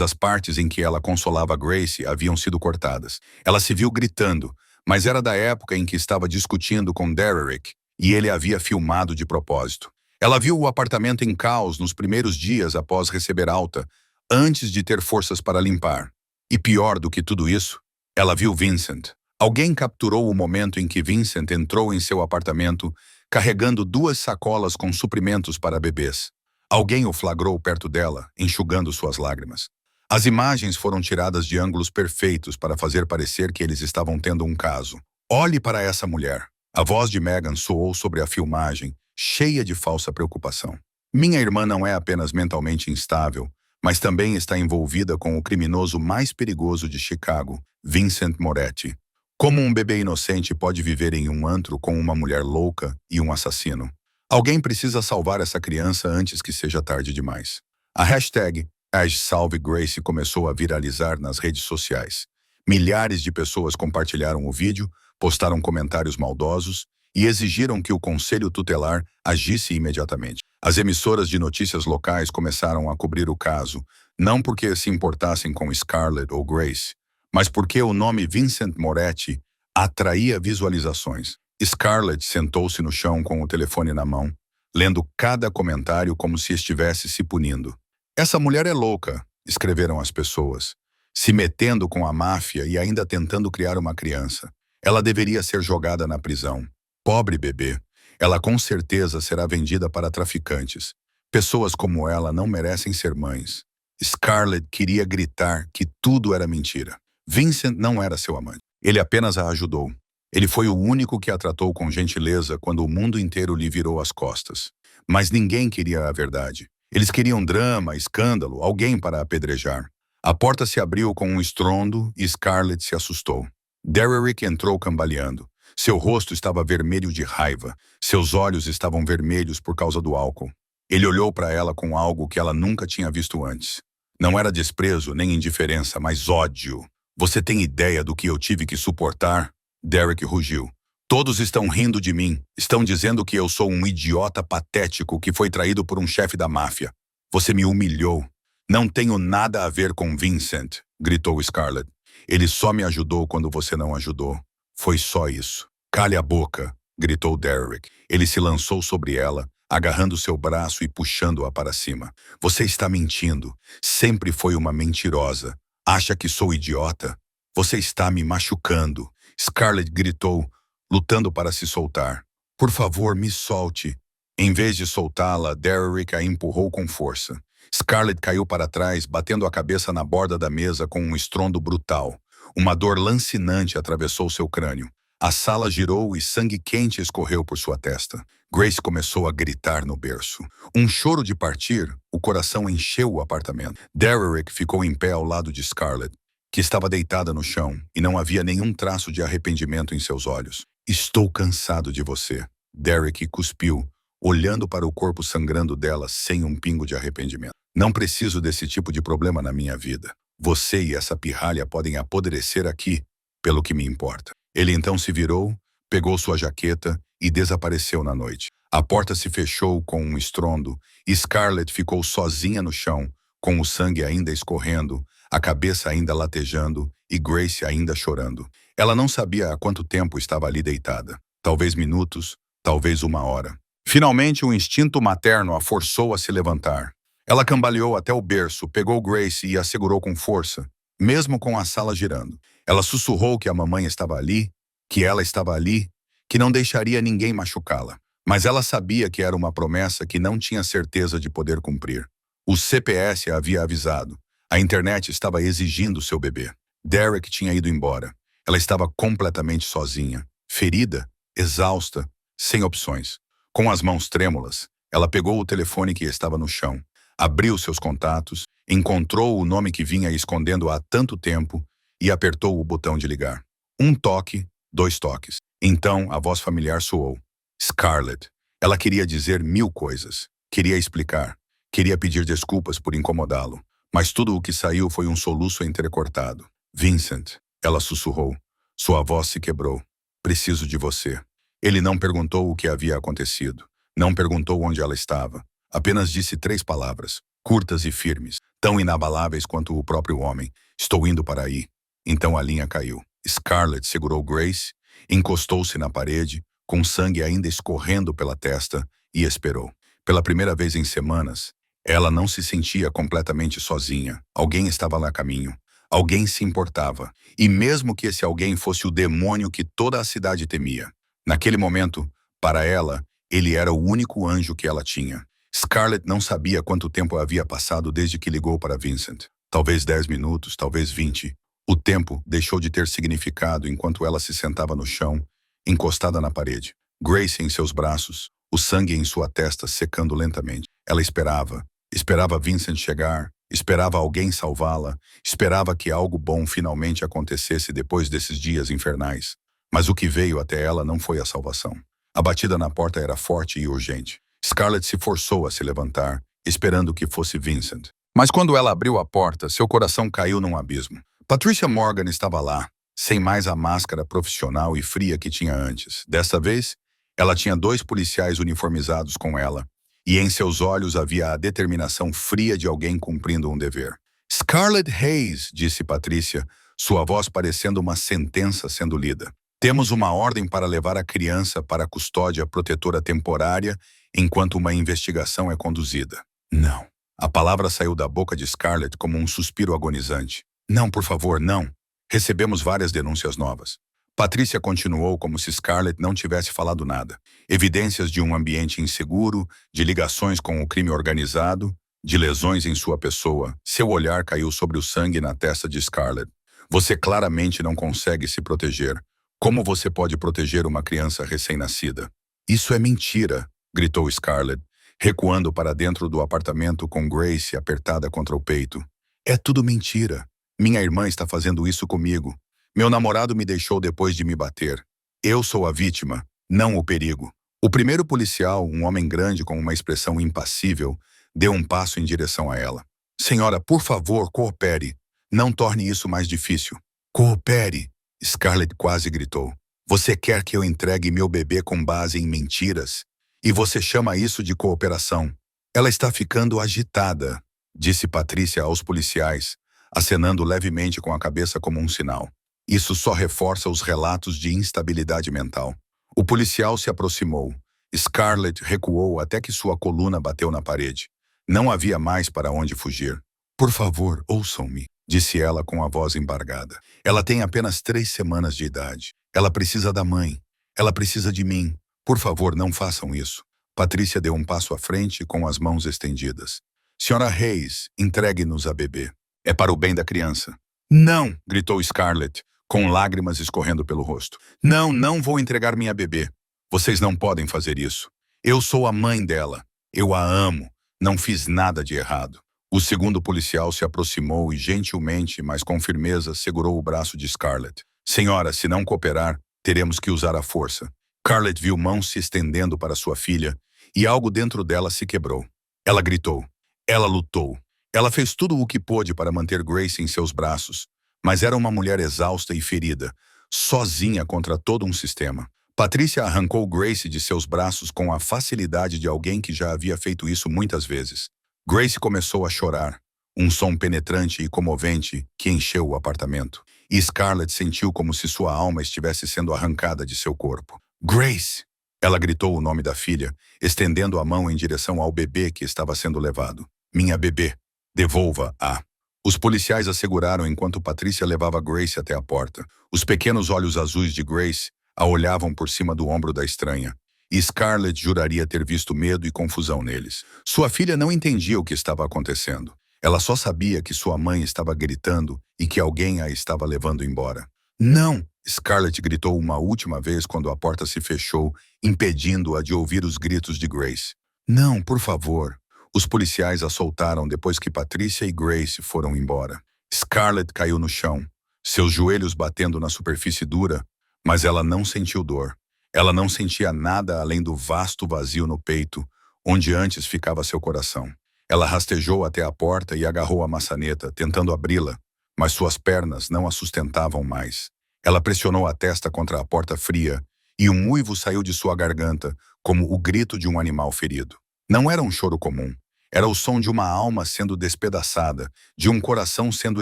as partes em que ela consolava Grace haviam sido cortadas. Ela se viu gritando, mas era da época em que estava discutindo com Derek, e ele havia filmado de propósito. Ela viu o apartamento em caos nos primeiros dias após receber alta, antes de ter forças para limpar. E pior do que tudo isso, ela viu Vincent. Alguém capturou o momento em que Vincent entrou em seu apartamento, carregando 2 sacolas com suprimentos para bebês. Alguém o flagrou perto dela, enxugando suas lágrimas. As imagens foram tiradas de ângulos perfeitos para fazer parecer que eles estavam tendo um caso. "Olhe para essa mulher." A voz de Megan soou sobre a filmagem, cheia de falsa preocupação. "Minha irmã não é apenas mentalmente instável, mas também está envolvida com o criminoso mais perigoso de Chicago, Vincent Moretti. Como um bebê inocente pode viver em um antro com uma mulher louca e um assassino? Alguém precisa salvar essa criança antes que seja tarde demais." A hashtag #SalveGrace começou a viralizar nas redes sociais. Milhares de pessoas compartilharam o vídeo, postaram comentários maldosos e exigiram que o Conselho Tutelar agisse imediatamente. As emissoras de notícias locais começaram a cobrir o caso, não porque se importassem com Scarlett ou Grace, mas porque o nome Vincent Moretti atraía visualizações. Scarlett sentou-se no chão com o telefone na mão, lendo cada comentário como se estivesse se punindo. "Essa mulher é louca", escreveram as pessoas, "se metendo com a máfia e ainda tentando criar uma criança. Ela deveria ser jogada na prisão. Pobre bebê. Ela com certeza será vendida para traficantes. Pessoas como ela não merecem ser mães." Scarlett queria gritar que tudo era mentira. Vincent não era seu amante. Ele apenas a ajudou. Ele foi o único que a tratou com gentileza quando o mundo inteiro lhe virou as costas. Mas ninguém queria a verdade. Eles queriam drama, escândalo, alguém para apedrejar. A porta se abriu com um estrondo e Scarlett se assustou. Derek entrou cambaleando. Seu rosto estava vermelho de raiva. Seus olhos estavam vermelhos por causa do álcool. Ele olhou para ela com algo que ela nunca tinha visto antes. Não era desprezo nem indiferença, mas ódio. "Você tem ideia do que eu tive que suportar?" Derek rugiu. "Todos estão rindo de mim. Estão dizendo que eu sou um idiota patético que foi traído por um chefe da máfia. Você me humilhou." "Não tenho nada a ver com Vincent", gritou Scarlett. "Ele só me ajudou quando você não ajudou. Foi só isso." "Cale a boca", gritou Derek. Ele se lançou sobre ela, agarrando seu braço e puxando-a para cima. "Você está mentindo. Sempre foi uma mentirosa. Acha que sou idiota?" Você está me machucando. Scarlett gritou, lutando para se soltar. Por favor, me solte. Em vez de soltá-la, Derrick a empurrou com força. Scarlett caiu para trás, batendo a cabeça na borda da mesa com um estrondo brutal. Uma dor lancinante atravessou seu crânio. A sala girou e sangue quente escorreu por sua testa. Grace começou a gritar no berço. Um choro de partir, o coração encheu o apartamento. Derrick ficou em pé ao lado de Scarlett, que estava deitada no chão, e não havia nenhum traço de arrependimento em seus olhos. Estou cansado de você. Derrick cuspiu, olhando para o corpo sangrando dela sem um pingo de arrependimento. Não preciso desse tipo de problema na minha vida. Você e essa pirralha podem apodrecer aqui, pelo que me importa. Ele então se virou, pegou sua jaqueta e desapareceu na noite. A porta se fechou com um estrondo e Scarlett ficou sozinha no chão, com o sangue ainda escorrendo, a cabeça ainda latejando e Grace ainda chorando. Ela não sabia há quanto tempo estava ali deitada. Talvez minutos, talvez uma hora. Finalmente, o instinto materno a forçou a se levantar. Ela cambaleou até o berço, pegou Grace e a segurou com força, mesmo com a sala girando. Ela sussurrou que a mamãe estava ali, que ela estava ali, que não deixaria ninguém machucá-la. Mas ela sabia que era uma promessa que não tinha certeza de poder cumprir. O CPS a havia avisado. A internet estava exigindo seu bebê. Derrick tinha ido embora. Ela estava completamente sozinha, ferida, exausta, sem opções. Com as mãos trêmulas, ela pegou o telefone que estava no chão, abriu seus contatos, encontrou o nome que vinha escondendo há tanto tempo e apertou o botão de ligar. Um toque, 2 toques. Então, a voz familiar soou. Scarlett. Ela queria dizer 1000 coisas. Queria explicar. Queria pedir desculpas por incomodá-lo. Mas tudo o que saiu foi um soluço entrecortado. Vincent. Ela sussurrou. Sua voz se quebrou. Preciso de você. Ele não perguntou o que havia acontecido. Não perguntou onde ela estava. Apenas disse 3 palavras, curtas e firmes, tão inabaláveis quanto o próprio homem. Estou indo para aí. Então a linha caiu. Scarlett segurou Grace, encostou-se na parede, com sangue ainda escorrendo pela testa, e esperou. Pela primeira vez em semanas, ela não se sentia completamente sozinha. Alguém estava lá a caminho. Alguém se importava. E mesmo que esse alguém fosse o demônio que toda a cidade temia. Naquele momento, para ela, ele era o único anjo que ela tinha. Scarlett não sabia quanto tempo havia passado desde que ligou para Vincent. Talvez 10 minutos, talvez 20. O tempo deixou de ter significado enquanto ela se sentava no chão, encostada na parede. Grace em seus braços, o sangue em sua testa secando lentamente. Ela esperava. Esperava Vincent chegar. Esperava alguém salvá-la. Esperava que algo bom finalmente acontecesse depois desses dias infernais. Mas o que veio até ela não foi a salvação. A batida na porta era forte e urgente. Scarlett se forçou a se levantar, esperando que fosse Vincent. Mas quando ela abriu a porta, seu coração caiu num abismo. Patricia Morgan estava lá, sem mais a máscara profissional e fria que tinha antes. Desta vez, ela tinha 2 policiais uniformizados com ela, e em seus olhos havia a determinação fria de alguém cumprindo um dever. Scarlett Hayes, disse Patricia, sua voz parecendo uma sentença sendo lida. Temos uma ordem para levar a criança para a custódia protetora temporária enquanto uma investigação é conduzida. Não. A palavra saiu da boca de Scarlett como um suspiro agonizante. Não, por favor, não. Recebemos várias denúncias novas. Patricia continuou como se Scarlett não tivesse falado nada. Evidências de um ambiente inseguro, de ligações com o crime organizado, de lesões em sua pessoa. Seu olhar caiu sobre o sangue na testa de Scarlett. Você claramente não consegue se proteger. Como você pode proteger uma criança recém-nascida? Isso é mentira, gritou Scarlett, recuando para dentro do apartamento com Grace apertada contra o peito. É tudo mentira. Minha irmã está fazendo isso comigo. Meu namorado me deixou depois de me bater. Eu sou a vítima, não o perigo. O primeiro policial, um homem grande com uma expressão impassível, deu um passo em direção a ela. Senhora, por favor, coopere. Não torne isso mais difícil. Coopere, Scarlett quase gritou. Você quer que eu entregue meu bebê com base em mentiras? E você chama isso de cooperação? Ela está ficando agitada, disse Patricia aos policiais, acenando levemente com a cabeça como um sinal. Isso só reforça os relatos de instabilidade mental. O policial se aproximou. Scarlett recuou até que sua coluna bateu na parede. Não havia mais para onde fugir. Por favor, ouçam-me. disse ela com a voz embargada. Ela tem apenas 3 semanas de idade. Ela precisa da mãe. Ela precisa de mim. Por favor, não façam isso. Patrícia deu um passo à frente com as mãos estendidas. Senhora Hayes, entregue-nos a bebê. É para o bem da criança. Não! Gritou Scarlett, com lágrimas escorrendo pelo rosto. Não, não vou entregar minha bebê. Vocês não podem fazer isso. Eu sou a mãe dela. Eu a amo. Não fiz nada de errado. O segundo policial se aproximou e gentilmente, mas com firmeza, segurou o braço de Scarlett. Senhora, se não cooperar, teremos que usar a força. Scarlett viu mãos se estendendo para sua filha e algo dentro dela se quebrou. Ela gritou. Ela lutou. Ela fez tudo o que pôde para manter Grace em seus braços, mas era uma mulher exausta e ferida, sozinha contra todo um sistema. Patrícia arrancou Grace de seus braços com a facilidade de alguém que já havia feito isso muitas vezes. Grace começou a chorar, um som penetrante e comovente que encheu o apartamento. E Scarlett sentiu como se sua alma estivesse sendo arrancada de seu corpo. Grace! Ela gritou o nome da filha, estendendo a mão em direção ao bebê que estava sendo levado. Minha bebê. Devolva-a. Os policiais a seguraram enquanto Patrícia levava Grace até a porta. Os pequenos olhos azuis de Grace a olhavam por cima do ombro da estranha. E Scarlett juraria ter visto medo e confusão neles. Sua filha não entendia o que estava acontecendo. Ela só sabia que sua mãe estava gritando e que alguém a estava levando embora. Não! Scarlett gritou uma última vez quando a porta se fechou, impedindo-a de ouvir os gritos de Grace. Não, por favor. Os policiais a soltaram depois que Patrícia e Grace foram embora. Scarlett caiu no chão, seus joelhos batendo na superfície dura, mas ela não sentiu dor. Ela não sentia nada além do vasto vazio no peito, onde antes ficava seu coração. Ela rastejou até a porta e agarrou a maçaneta, tentando abri-la, mas suas pernas não a sustentavam mais. Ela pressionou a testa contra a porta fria e um uivo saiu de sua garganta, como o grito de um animal ferido. Não era um choro comum. Era o som de uma alma sendo despedaçada, de um coração sendo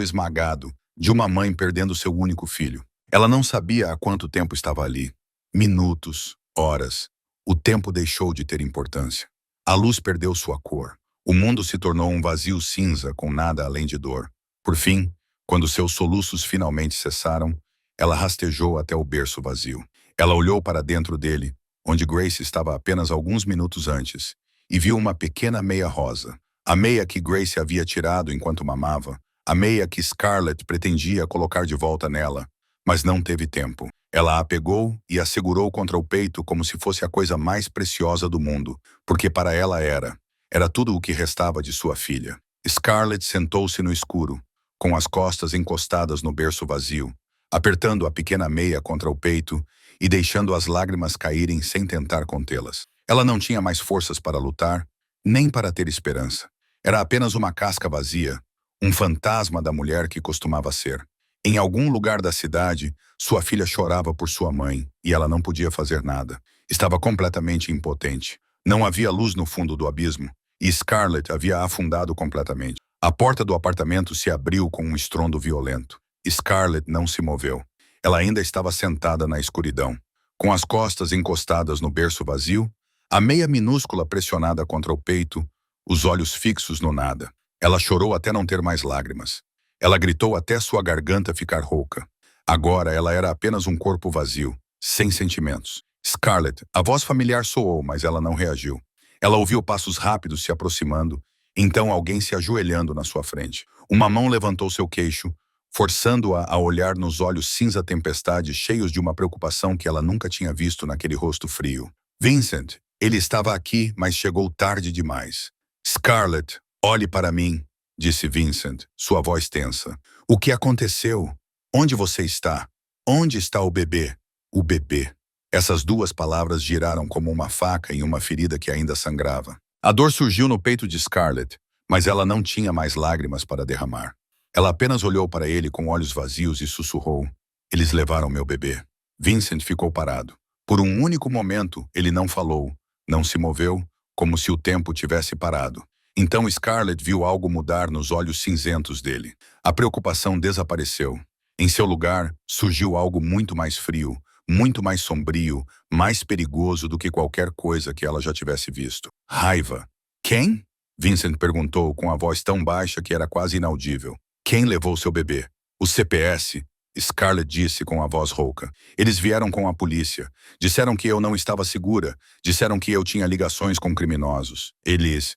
esmagado, de uma mãe perdendo seu único filho. Ela não sabia há quanto tempo estava ali. Minutos, horas. O tempo deixou de ter importância. A luz perdeu sua cor. O mundo se tornou um vazio cinza com nada além de dor. Por fim, quando seus soluços finalmente cessaram, ela rastejou até o berço vazio. Ela olhou para dentro dele, onde Grace estava apenas alguns minutos antes, e viu uma pequena meia rosa. A meia que Grace havia tirado enquanto mamava, a meia que Scarlett pretendia colocar de volta nela, mas não teve tempo. Ela a pegou e a segurou contra o peito como se fosse a coisa mais preciosa do mundo, porque para ela era. Era tudo o que restava de sua filha. Scarlett sentou-se no escuro, com as costas encostadas no berço vazio, apertando a pequena meia contra o peito e deixando as lágrimas caírem sem tentar contê-las. Ela não tinha mais forças para lutar, nem para ter esperança. Era apenas uma casca vazia, um fantasma da mulher que costumava ser. Em algum lugar da cidade, sua filha chorava por sua mãe e ela não podia fazer nada. Estava completamente impotente. Não havia luz no fundo do abismo e Scarlett havia afundado completamente. A porta do apartamento se abriu com um estrondo violento. Scarlett não se moveu. Ela ainda estava sentada na escuridão, com as costas encostadas no berço vazio, a meia minúscula pressionada contra o peito, os olhos fixos no nada. Ela chorou até não ter mais lágrimas. Ela gritou até sua garganta ficar rouca. Agora ela era apenas um corpo vazio, sem sentimentos. Scarlett, a voz familiar soou, mas ela não reagiu. Ela ouviu passos rápidos se aproximando, então alguém se ajoelhando na sua frente. Uma mão levantou seu queixo, forçando-a a olhar nos olhos cinza tempestade cheios de uma preocupação que ela nunca tinha visto naquele rosto frio. Vincent, ele estava aqui, mas chegou tarde demais. Scarlett, olhe para mim, disse Vincent, sua voz tensa. O que aconteceu? Onde você está? Onde está o bebê? O bebê. Essas duas palavras giraram como uma faca em uma ferida que ainda sangrava. A dor surgiu no peito de Scarlett, mas ela não tinha mais lágrimas para derramar. Ela apenas olhou para ele com olhos vazios e sussurrou. Eles levaram meu bebê. Vincent ficou parado. Por um único momento, ele não falou, não se moveu, como se o tempo tivesse parado. Então Scarlett viu algo mudar nos olhos cinzentos dele. A preocupação desapareceu. Em seu lugar, surgiu algo muito mais frio, muito mais sombrio, mais perigoso do que qualquer coisa que ela já tivesse visto. Raiva. Quem? Vincent perguntou com a voz tão baixa que era quase inaudível. Quem levou seu bebê? O CPS? Scarlett disse com a voz rouca. Eles vieram com a polícia. Disseram que eu não estava segura. Disseram que eu tinha ligações com criminosos. Eles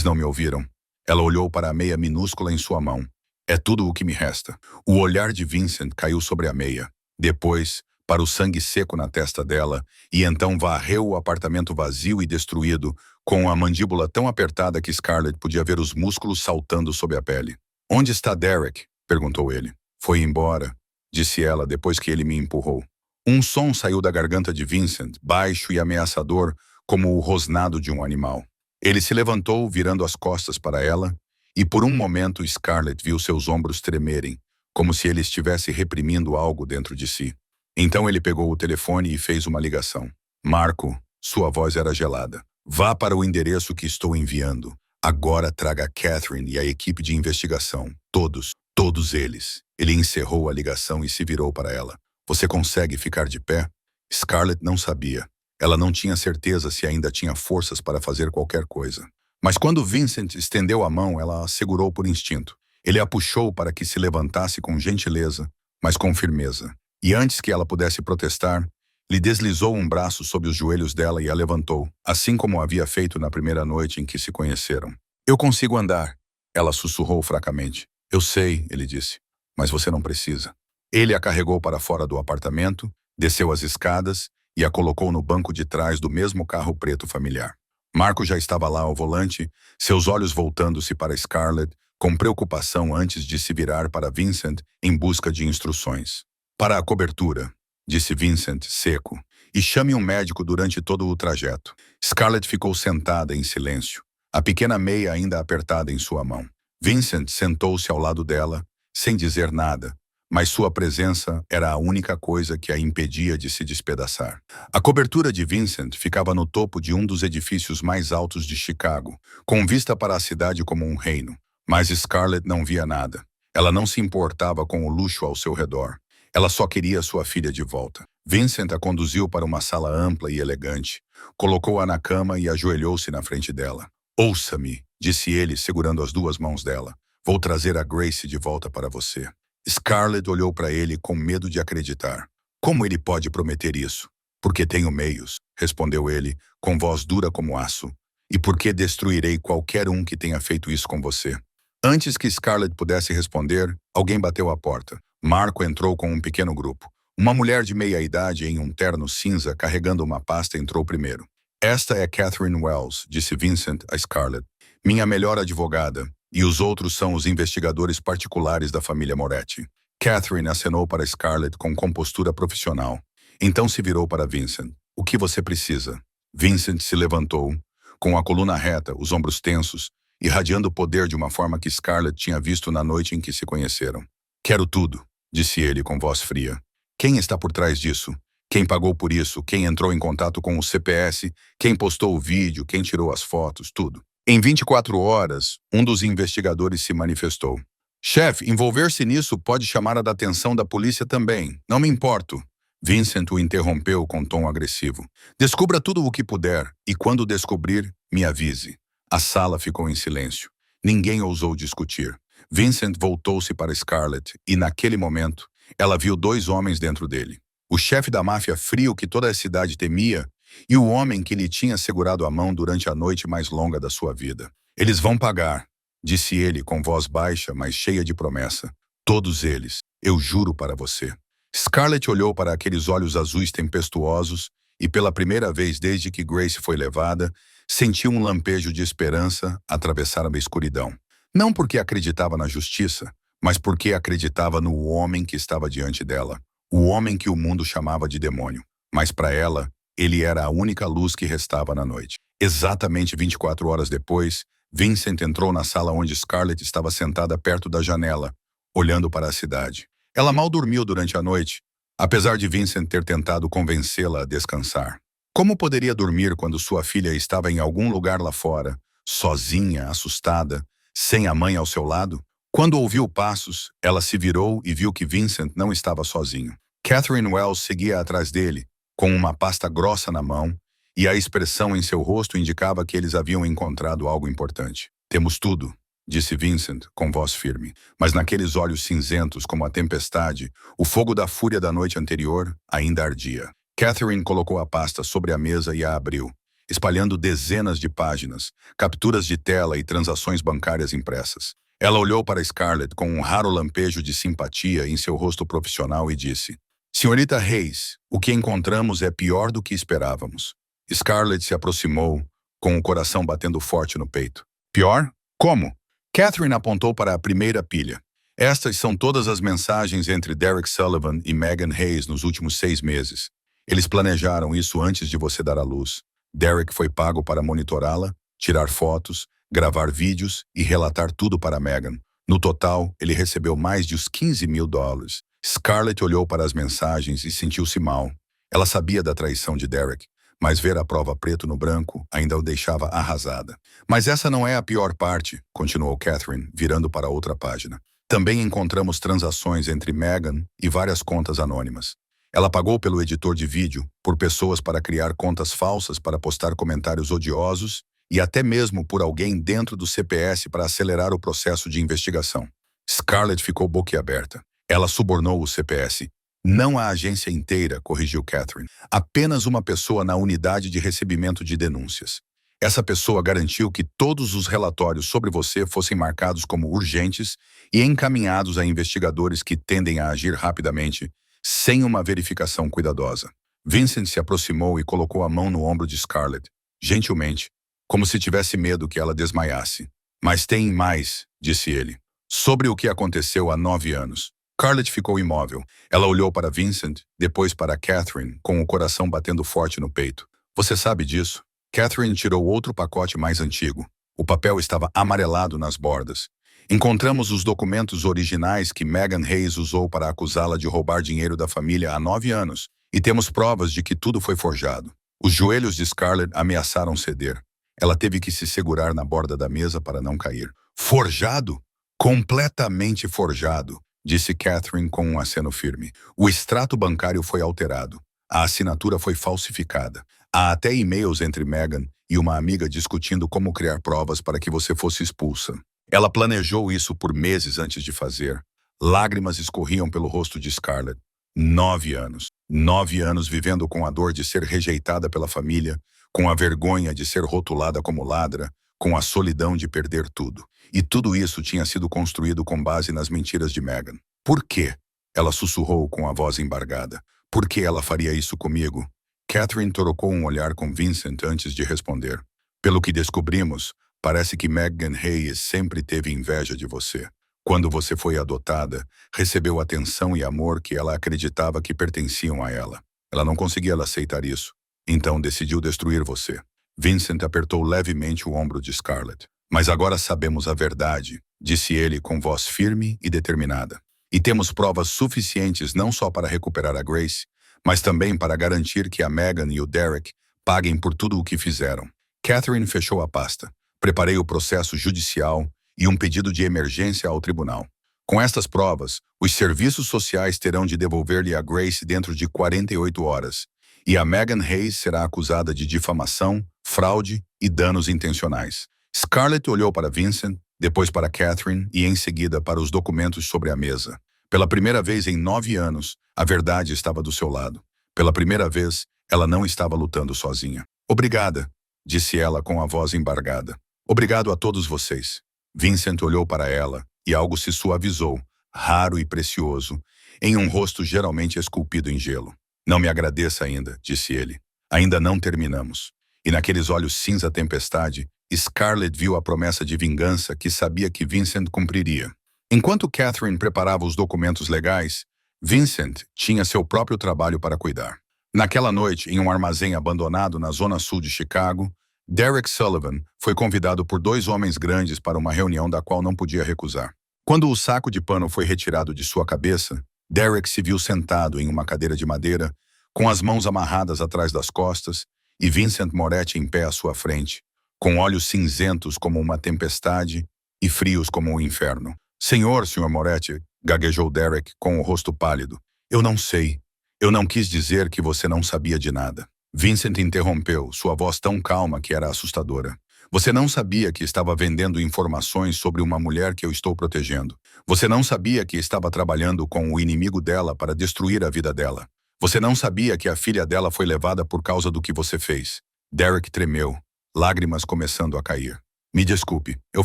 não me ouviram. Ela olhou para a meia minúscula em sua mão. É tudo o que me resta. O olhar de Vincent caiu sobre a meia. Depois, para o sangue seco na testa dela, e então varreu o apartamento vazio e destruído, com a mandíbula tão apertada que Scarlett podia ver os músculos saltando sob a pele. Onde está Derek? Perguntou ele. Foi embora, disse ela depois que ele me empurrou. Um som saiu da garganta de Vincent, baixo e ameaçador, como o rosnado de um animal. Ele se levantou, virando as costas para ela, e por um momento Scarlett viu seus ombros tremerem, como se ele estivesse reprimindo algo dentro de si. Então ele pegou o telefone e fez uma ligação. Marco, sua voz era gelada. Vá para o endereço que estou enviando. Agora traga a Catherine e a equipe de investigação. Todos eles. Ele encerrou a ligação e se virou para ela. Você consegue ficar de pé? Scarlett não sabia. Ela não tinha certeza se ainda tinha forças para fazer qualquer coisa. Mas quando Vincent estendeu a mão, ela a segurou por instinto. Ele a puxou para que se levantasse com gentileza, mas com firmeza. E antes que ela pudesse protestar, lhe deslizou um braço sob os joelhos dela e a levantou, assim como havia feito na primeira noite em que se conheceram. Eu consigo andar, ela sussurrou fracamente. Eu sei, ele disse, mas você não precisa. Ele a carregou para fora do apartamento, desceu as escadas e a colocou no banco de trás do mesmo carro preto familiar. Marco já estava lá ao volante, seus olhos voltando-se para Scarlett, com preocupação antes de se virar para Vincent em busca de instruções. Para a cobertura, disse Vincent, seco, e chame um médico durante todo o trajeto. Scarlett ficou sentada em silêncio, a pequena meia ainda apertada em sua mão. Vincent sentou-se ao lado dela, sem dizer nada, mas sua presença era a única coisa que a impedia de se despedaçar. A cobertura de Vincent ficava no topo de um dos edifícios mais altos de Chicago, com vista para a cidade como um reino. Mas Scarlett não via nada. Ela não se importava com o luxo ao seu redor. Ela só queria sua filha de volta. Vincent a conduziu para uma sala ampla e elegante, colocou-a na cama e ajoelhou-se na frente dela. Ouça-me, disse ele, segurando as duas mãos dela. Vou trazer a Grace de volta para você. Scarlett olhou para ele com medo de acreditar. Como ele pode prometer isso? Porque tenho meios, respondeu ele, com voz dura como aço. E porque destruirei qualquer um que tenha feito isso com você. Antes que Scarlett pudesse responder, alguém bateu à porta. Marco entrou com um pequeno grupo. Uma mulher de meia-idade em um terno cinza carregando uma pasta entrou primeiro. Esta é Catherine Wells, disse Vincent a Scarlett. Minha melhor advogada. E os outros são os investigadores particulares da família Moretti. Catherine acenou para Scarlett com compostura profissional. Então se virou para Vincent. O que você precisa? Vincent se levantou, com a coluna reta, os ombros tensos, irradiando o poder de uma forma que Scarlett tinha visto na noite em que se conheceram. Quero tudo, disse ele com voz fria. Quem está por trás disso? Quem pagou por isso? Quem entrou em contato com o CPS? Quem postou o vídeo? Quem tirou as fotos? Tudo. Em 24 horas, um dos investigadores se manifestou. Chefe, envolver-se nisso pode chamar a atenção da polícia também. Não me importo. Vincent o interrompeu com tom agressivo. Descubra tudo o que puder e quando descobrir, me avise. A sala ficou em silêncio. Ninguém ousou discutir. Vincent voltou-se para Scarlett e, naquele momento, ela viu dois homens dentro dele. O chefe da máfia frio que toda a cidade temia e o homem que lhe tinha segurado a mão durante a noite mais longa da sua vida. Eles vão pagar, disse ele com voz baixa, mas cheia de promessa. Todos eles, eu juro para você. Scarlett olhou para aqueles olhos azuis tempestuosos e, pela primeira vez desde que Grace foi levada, sentiu um lampejo de esperança atravessar a escuridão. Não porque acreditava na justiça, mas porque acreditava no homem que estava diante dela. O homem que o mundo chamava de demônio. Mas para ela, ele era a única luz que restava na noite. Exatamente 24 horas depois, Vincent entrou na sala onde Scarlett estava sentada perto da janela, olhando para a cidade. Ela mal dormiu durante a noite, apesar de Vincent ter tentado convencê-la a descansar. Como poderia dormir quando sua filha estava em algum lugar lá fora, sozinha, assustada, sem a mãe ao seu lado? Quando ouviu passos, ela se virou e viu que Vincent não estava sozinho. Catherine Wells seguia atrás dele, com uma pasta grossa na mão, e a expressão em seu rosto indicava que eles haviam encontrado algo importante. Temos tudo, disse Vincent, com voz firme. Mas naqueles olhos cinzentos como a tempestade, o fogo da fúria da noite anterior ainda ardia. Catherine colocou a pasta sobre a mesa e a abriu, espalhando dezenas de páginas, capturas de tela e transações bancárias impressas. Ela olhou para Scarlett com um raro lampejo de simpatia em seu rosto profissional e disse: Senhorita Hayes, o que encontramos é pior do que esperávamos. Scarlett se aproximou, com o coração batendo forte no peito. Pior? Como? Catherine apontou para a primeira pilha. Estas são todas as mensagens entre Derek Sullivan e Megan Hayes nos últimos 6 meses. Eles planejaram isso antes de você dar à luz. Derek foi pago para monitorá-la, tirar fotos, gravar vídeos e relatar tudo para Megan. No total, ele recebeu mais de os $15.000. Scarlett olhou para as mensagens e sentiu-se mal. Ela sabia da traição de Derek, mas ver a prova preto no branco ainda o deixava arrasada. Mas essa não é a pior parte, continuou Catherine, virando para outra página. Também encontramos transações entre Megan e várias contas anônimas. Ela pagou pelo editor de vídeo, por pessoas para criar contas falsas para postar comentários odiosos e até mesmo por alguém dentro do CPS para acelerar o processo de investigação. Scarlett ficou boquiaberta. Ela subornou o CPS. Não a agência inteira, corrigiu Catherine. Apenas uma pessoa na unidade de recebimento de denúncias. Essa pessoa garantiu que todos os relatórios sobre você fossem marcados como urgentes e encaminhados a investigadores que tendem a agir rapidamente, sem uma verificação cuidadosa. Vincent se aproximou e colocou a mão no ombro de Scarlett, gentilmente, como se tivesse medo que ela desmaiasse. Mas tem mais, disse ele, sobre o que aconteceu há 9 anos. Scarlett ficou imóvel. Ela olhou para Vincent, depois para Catherine, com o coração batendo forte no peito. Você sabe disso? Catherine tirou outro pacote mais antigo. O papel estava amarelado nas bordas. Encontramos os documentos originais que Megan Hayes usou para acusá-la de roubar dinheiro da família há 9 anos, e temos provas de que tudo foi forjado. Os joelhos de Scarlett ameaçaram ceder. Ela teve que se segurar na borda da mesa para não cair. Forjado? Completamente forjado, disse Catherine com um aceno firme. O extrato bancário foi alterado. A assinatura foi falsificada. Há até e-mails entre Megan e uma amiga discutindo como criar provas para que você fosse expulsa. Ela planejou isso por meses antes de fazer. Lágrimas escorriam pelo rosto de Scarlett. 9 anos. 9 anos vivendo com a dor de ser rejeitada pela família, com a vergonha de ser rotulada como ladra, com a solidão de perder tudo. E tudo isso tinha sido construído com base nas mentiras de Megan. Por quê? Ela sussurrou com a voz embargada. Por que ela faria isso comigo? Catherine trocou um olhar com Vincent antes de responder. Pelo que descobrimos, parece que Megan Hayes sempre teve inveja de você. Quando você foi adotada, recebeu atenção e amor que ela acreditava que pertenciam a ela. Ela não conseguia aceitar isso, então decidiu destruir você. Vincent apertou levemente o ombro de Scarlett. Mas agora sabemos a verdade, disse ele com voz firme e determinada. E temos provas suficientes não só para recuperar a Grace, mas também para garantir que a Megan e o Derek paguem por tudo o que fizeram. Catherine fechou a pasta. Preparei o processo judicial e um pedido de emergência ao tribunal. Com estas provas, os serviços sociais terão de devolver-lhe a Grace dentro de 48 horas, e a Megan Hayes será acusada de difamação, fraude e danos intencionais. Scarlett olhou para Vincent, depois para Catherine e em seguida para os documentos sobre a mesa. Pela primeira vez em 9 anos, a verdade estava do seu lado. Pela primeira vez, ela não estava lutando sozinha. Obrigada, disse ela com a voz embargada. Obrigado a todos vocês. Vincent olhou para ela e algo se suavizou, raro e precioso, em um rosto geralmente esculpido em gelo. Não me agradeça ainda, disse ele. Ainda não terminamos. E naqueles olhos cinza tempestade, Scarlett viu a promessa de vingança que sabia que Vincent cumpriria. Enquanto Catherine preparava os documentos legais, Vincent tinha seu próprio trabalho para cuidar. Naquela noite, em um armazém abandonado na zona sul de Chicago, Derek Sullivan foi convidado por 2 homens grandes para uma reunião da qual não podia recusar. Quando o saco de pano foi retirado de sua cabeça, Derek se viu sentado em uma cadeira de madeira, com as mãos amarradas atrás das costas, e Vincent Moretti em pé à sua frente, com olhos cinzentos como uma tempestade e frios como o inferno. Sr. Moretti, gaguejou Derek com o rosto pálido. Eu não sei. Eu não quis dizer que você não sabia de nada. Vincent interrompeu, sua voz tão calma que era assustadora. Você não sabia que estava vendendo informações sobre uma mulher que eu estou protegendo. Você não sabia que estava trabalhando com o inimigo dela para destruir a vida dela. Você não sabia que a filha dela foi levada por causa do que você fez. Derek tremeu, lágrimas começando a cair. Me desculpe, eu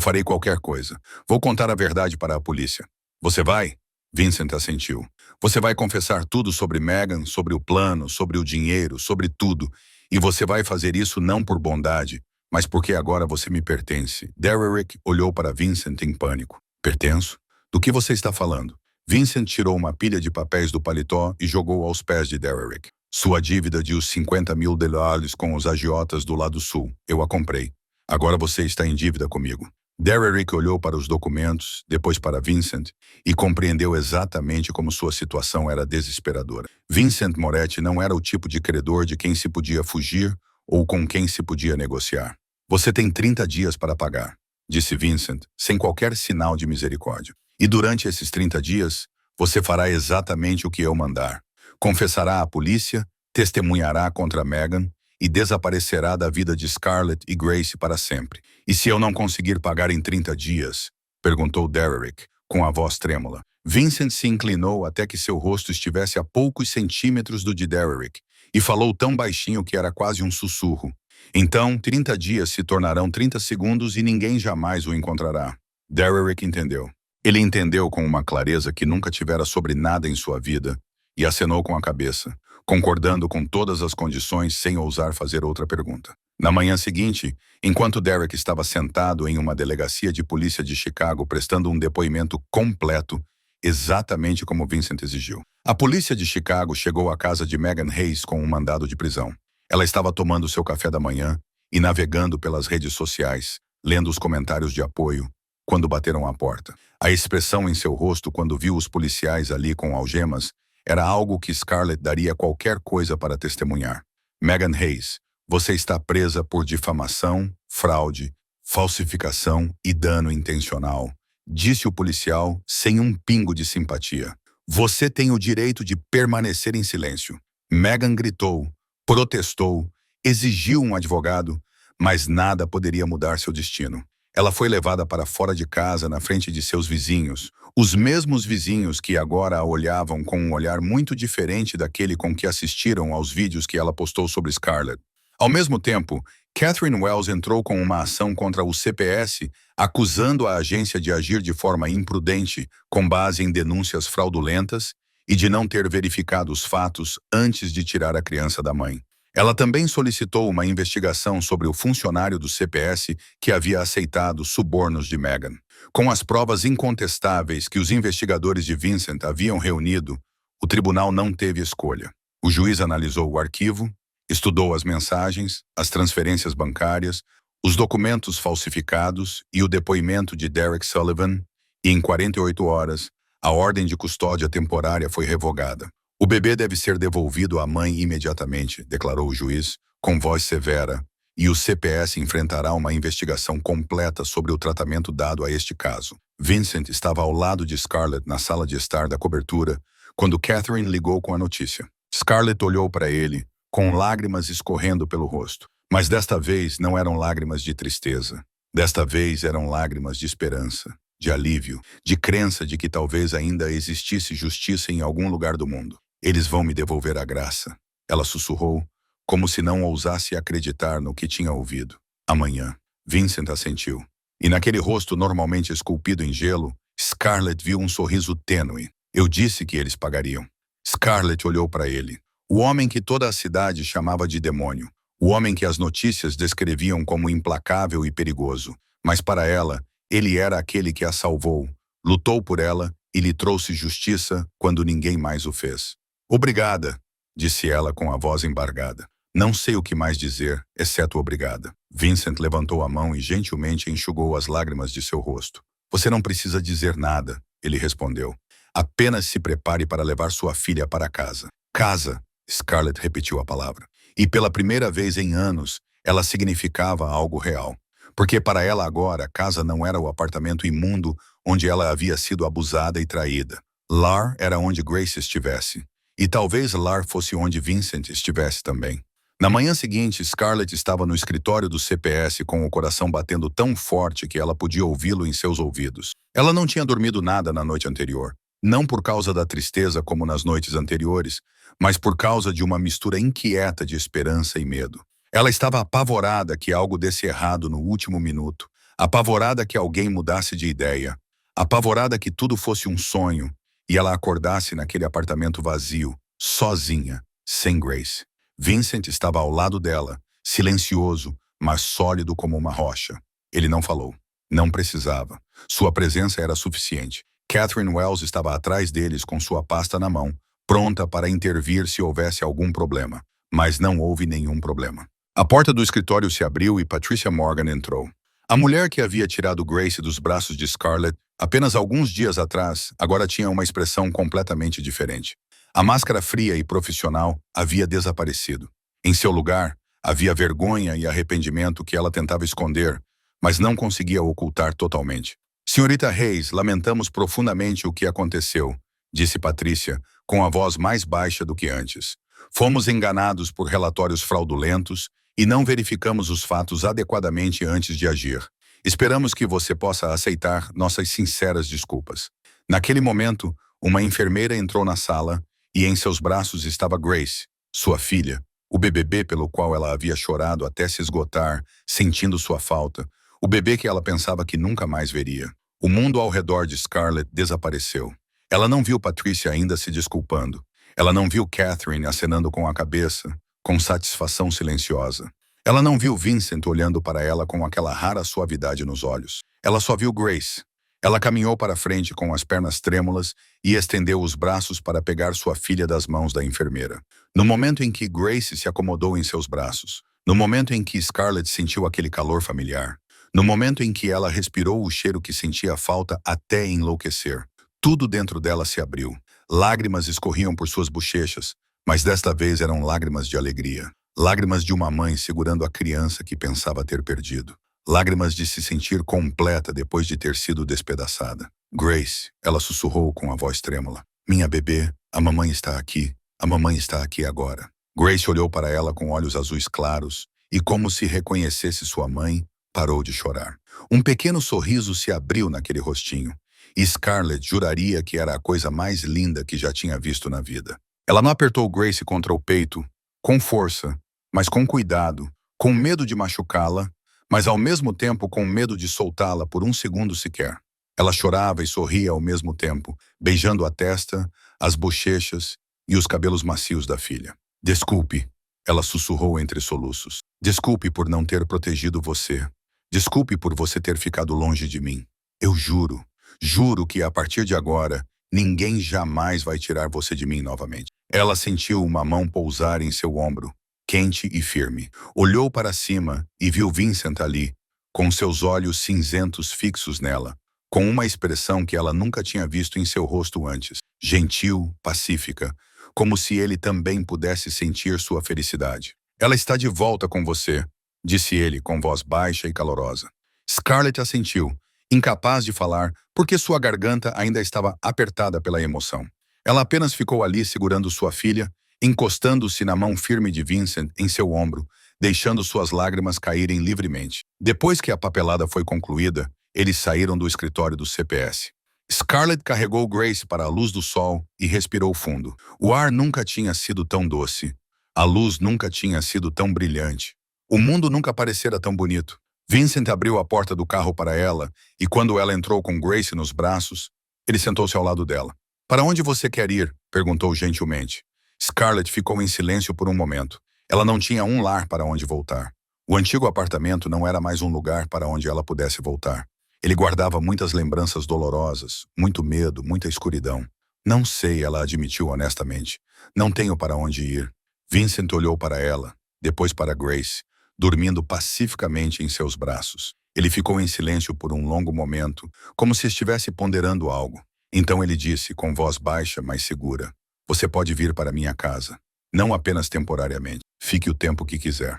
farei qualquer coisa. Vou contar a verdade para a polícia. Você vai? Vincent assentiu. Você vai confessar tudo sobre Megan, sobre o plano, sobre o dinheiro, sobre tudo. E você vai fazer isso não por bondade, mas porque agora você me pertence. Derek olhou para Vincent em pânico. Pertenço? Do que você está falando? Vincent tirou uma pilha de papéis do paletó e jogou aos pés de Derek. Sua dívida de os $50.000 com os agiotas do lado sul. Eu a comprei. Agora você está em dívida comigo. Derek olhou para os documentos, depois para Vincent, e compreendeu exatamente como sua situação era desesperadora. Vincent Moretti não era o tipo de credor de quem se podia fugir ou com quem se podia negociar. Você tem 30 dias para pagar, disse Vincent, sem qualquer sinal de misericórdia. E durante esses 30 dias, você fará exatamente o que eu mandar. Confessará à polícia, testemunhará contra Megan e desaparecerá da vida de Scarlett e Grace para sempre. E se eu não conseguir pagar em 30 dias? Perguntou Derek, com a voz trêmula. Vincent se inclinou até que seu rosto estivesse a poucos centímetros do de Derek e falou tão baixinho que era quase um sussurro. Então, 30 dias se tornarão 30 segundos e ninguém jamais o encontrará. Derek entendeu. Ele entendeu com uma clareza que nunca tivera sobre nada em sua vida e acenou com a cabeça, concordando com todas as condições sem ousar fazer outra pergunta. Na manhã seguinte, enquanto Derek estava sentado em uma delegacia de polícia de Chicago prestando um depoimento completo, exatamente como Vincent exigiu. A polícia de Chicago chegou à casa de Megan Hayes com um mandado de prisão. Ela estava tomando seu café da manhã e navegando pelas redes sociais, lendo os comentários de apoio, quando bateram à porta. A expressão em seu rosto quando viu os policiais ali com algemas era algo que Scarlett daria qualquer coisa para testemunhar. Megan Hayes, você está presa por difamação, fraude, falsificação e dano intencional, disse o policial sem um pingo de simpatia. Você tem o direito de permanecer em silêncio. Megan gritou, protestou, exigiu um advogado, mas nada poderia mudar seu destino. Ela foi levada para fora de casa na frente de seus vizinhos, os mesmos vizinhos que agora a olhavam com um olhar muito diferente daquele com que assistiram aos vídeos que ela postou sobre Scarlett. Ao mesmo tempo, Catherine Wells entrou com uma ação contra o CPS, acusando a agência de agir de forma imprudente, com base em denúncias fraudulentas e de não ter verificado os fatos antes de tirar a criança da mãe. Ela também solicitou uma investigação sobre o funcionário do CPS que havia aceitado subornos de Megan. Com as provas incontestáveis que os investigadores de Vincent haviam reunido, o tribunal não teve escolha. O juiz analisou o arquivo, estudou as mensagens, as transferências bancárias, os documentos falsificados e o depoimento de Derek Sullivan, e em 48 horas, a ordem de custódia temporária foi revogada. O bebê deve ser devolvido à mãe imediatamente, declarou o juiz, com voz severa, e o CPS enfrentará uma investigação completa sobre o tratamento dado a este caso. Vincent estava ao lado de Scarlett na sala de estar da cobertura, quando Catherine ligou com a notícia. Scarlett olhou para ele, com lágrimas escorrendo pelo rosto. Mas desta vez não eram lágrimas de tristeza. Desta vez eram lágrimas de esperança, de alívio, de crença de que talvez ainda existisse justiça em algum lugar do mundo. Eles vão me devolver a graça, ela sussurrou, como se não ousasse acreditar no que tinha ouvido. Amanhã, Vincent assentiu. E naquele rosto normalmente esculpido em gelo, Scarlett viu um sorriso tênue. Eu disse que eles pagariam. Scarlett olhou para ele. O homem que toda a cidade chamava de demônio. O homem que as notícias descreviam como implacável e perigoso. Mas para ela, ele era aquele que a salvou, lutou por ela e lhe trouxe justiça quando ninguém mais o fez. Obrigada, disse ela com a voz embargada. Não sei o que mais dizer, exceto obrigada. Vincent levantou a mão e gentilmente enxugou as lágrimas de seu rosto. Você não precisa dizer nada, ele respondeu. Apenas se prepare para levar sua filha para casa. Casa, Scarlett repetiu a palavra. E pela primeira vez em anos, ela significava algo real. Porque para ela agora, casa não era o apartamento imundo onde ela havia sido abusada e traída. Lar era onde Grace estivesse. E talvez Lar fosse onde Vincent estivesse também. Na manhã seguinte, Scarlett estava no escritório do CPS com o coração batendo tão forte que ela podia ouvi-lo em seus ouvidos. Ela não tinha dormido nada na noite anterior. Não por causa da tristeza como nas noites anteriores, mas por causa de uma mistura inquieta de esperança e medo. Ela estava apavorada que algo desse errado no último minuto, apavorada que alguém mudasse de ideia, apavorada que tudo fosse um sonho e ela acordasse naquele apartamento vazio, sozinha, sem Grace. Vincent estava ao lado dela, silencioso, mas sólido como uma rocha. Ele não falou. Não precisava. Sua presença era suficiente. Catherine Wells estava atrás deles com sua pasta na mão, pronta para intervir se houvesse algum problema. Mas não houve nenhum problema. A porta do escritório se abriu e Patricia Morgan entrou. A mulher que havia tirado Grace dos braços de Scarlett apenas alguns dias atrás agora tinha uma expressão completamente diferente. A máscara fria e profissional havia desaparecido. Em seu lugar, havia vergonha e arrependimento que ela tentava esconder, mas não conseguia ocultar totalmente. Senhorita Hayes, lamentamos profundamente o que aconteceu, disse Patrícia, com a voz mais baixa do que antes. Fomos enganados por relatórios fraudulentos e não verificamos os fatos adequadamente antes de agir. Esperamos que você possa aceitar nossas sinceras desculpas. Naquele momento, uma enfermeira entrou na sala e em seus braços estava Grace, sua filha, o bebê pelo qual ela havia chorado até se esgotar, sentindo sua falta, o bebê que ela pensava que nunca mais veria. O mundo ao redor de Scarlett desapareceu. Ela não viu Patricia ainda se desculpando. Ela não viu Catherine acenando com a cabeça, com satisfação silenciosa. Ela não viu Vincent olhando para ela com aquela rara suavidade nos olhos. Ela só viu Grace. Ela caminhou para frente com as pernas trêmulas e estendeu os braços para pegar sua filha das mãos da enfermeira. No momento em que Grace se acomodou em seus braços, no momento em que Scarlett sentiu aquele calor familiar, no momento em que ela respirou o cheiro que sentia falta até enlouquecer, tudo dentro dela se abriu. Lágrimas escorriam por suas bochechas, mas desta vez eram lágrimas de alegria. Lágrimas de uma mãe segurando a criança que pensava ter perdido. Lágrimas de se sentir completa depois de ter sido despedaçada. Grace, ela sussurrou com a voz trêmula. Minha bebê, a mamãe está aqui. A mamãe está aqui agora. Grace olhou para ela com olhos azuis claros e, como se reconhecesse sua mãe, parou de chorar. Um pequeno sorriso se abriu naquele rostinho. E Scarlett juraria que era a coisa mais linda que já tinha visto na vida. Ela não apertou Grace contra o peito, com força, mas com cuidado, com medo de machucá-la, mas ao mesmo tempo com medo de soltá-la por um segundo sequer. Ela chorava e sorria ao mesmo tempo, beijando a testa, as bochechas e os cabelos macios da filha. Desculpe, ela sussurrou entre soluços. Desculpe por não ter protegido você. Desculpe por você ter ficado longe de mim. Eu juro. Juro que a partir de agora, ninguém jamais vai tirar você de mim novamente. Ela sentiu uma mão pousar em seu ombro, quente e firme. Olhou para cima e viu Vincent ali, com seus olhos cinzentos fixos nela, com uma expressão que ela nunca tinha visto em seu rosto antes. Gentil, pacífica, como se ele também pudesse sentir sua felicidade. Ela está de volta com você, disse ele com voz baixa e calorosa. Scarlett assentiu, incapaz de falar, porque sua garganta ainda estava apertada pela emoção. Ela apenas ficou ali segurando sua filha, encostando-se na mão firme de Vincent em seu ombro, deixando suas lágrimas caírem livremente. Depois que a papelada foi concluída, eles saíram do escritório do CPS. Scarlett carregou Grace para a luz do sol e respirou fundo. O ar nunca tinha sido tão doce. A luz nunca tinha sido tão brilhante. O mundo nunca parecera tão bonito. Vincent abriu a porta do carro para ela e quando ela entrou com Grace nos braços, ele sentou-se ao lado dela. Para onde você quer ir? Perguntou gentilmente. Scarlett ficou em silêncio por um momento. Ela não tinha um lar para onde voltar. O antigo apartamento não era mais um lugar para onde ela pudesse voltar. Ele guardava muitas lembranças dolorosas, muito medo, muita escuridão. Não sei, ela admitiu honestamente. Não tenho para onde ir. Vincent olhou para ela, depois para Grace, dormindo pacificamente em seus braços. Ele ficou em silêncio por um longo momento, como se estivesse ponderando algo. Então ele disse, com voz baixa, mas segura, você pode vir para minha casa. Não apenas temporariamente. Fique o tempo que quiser.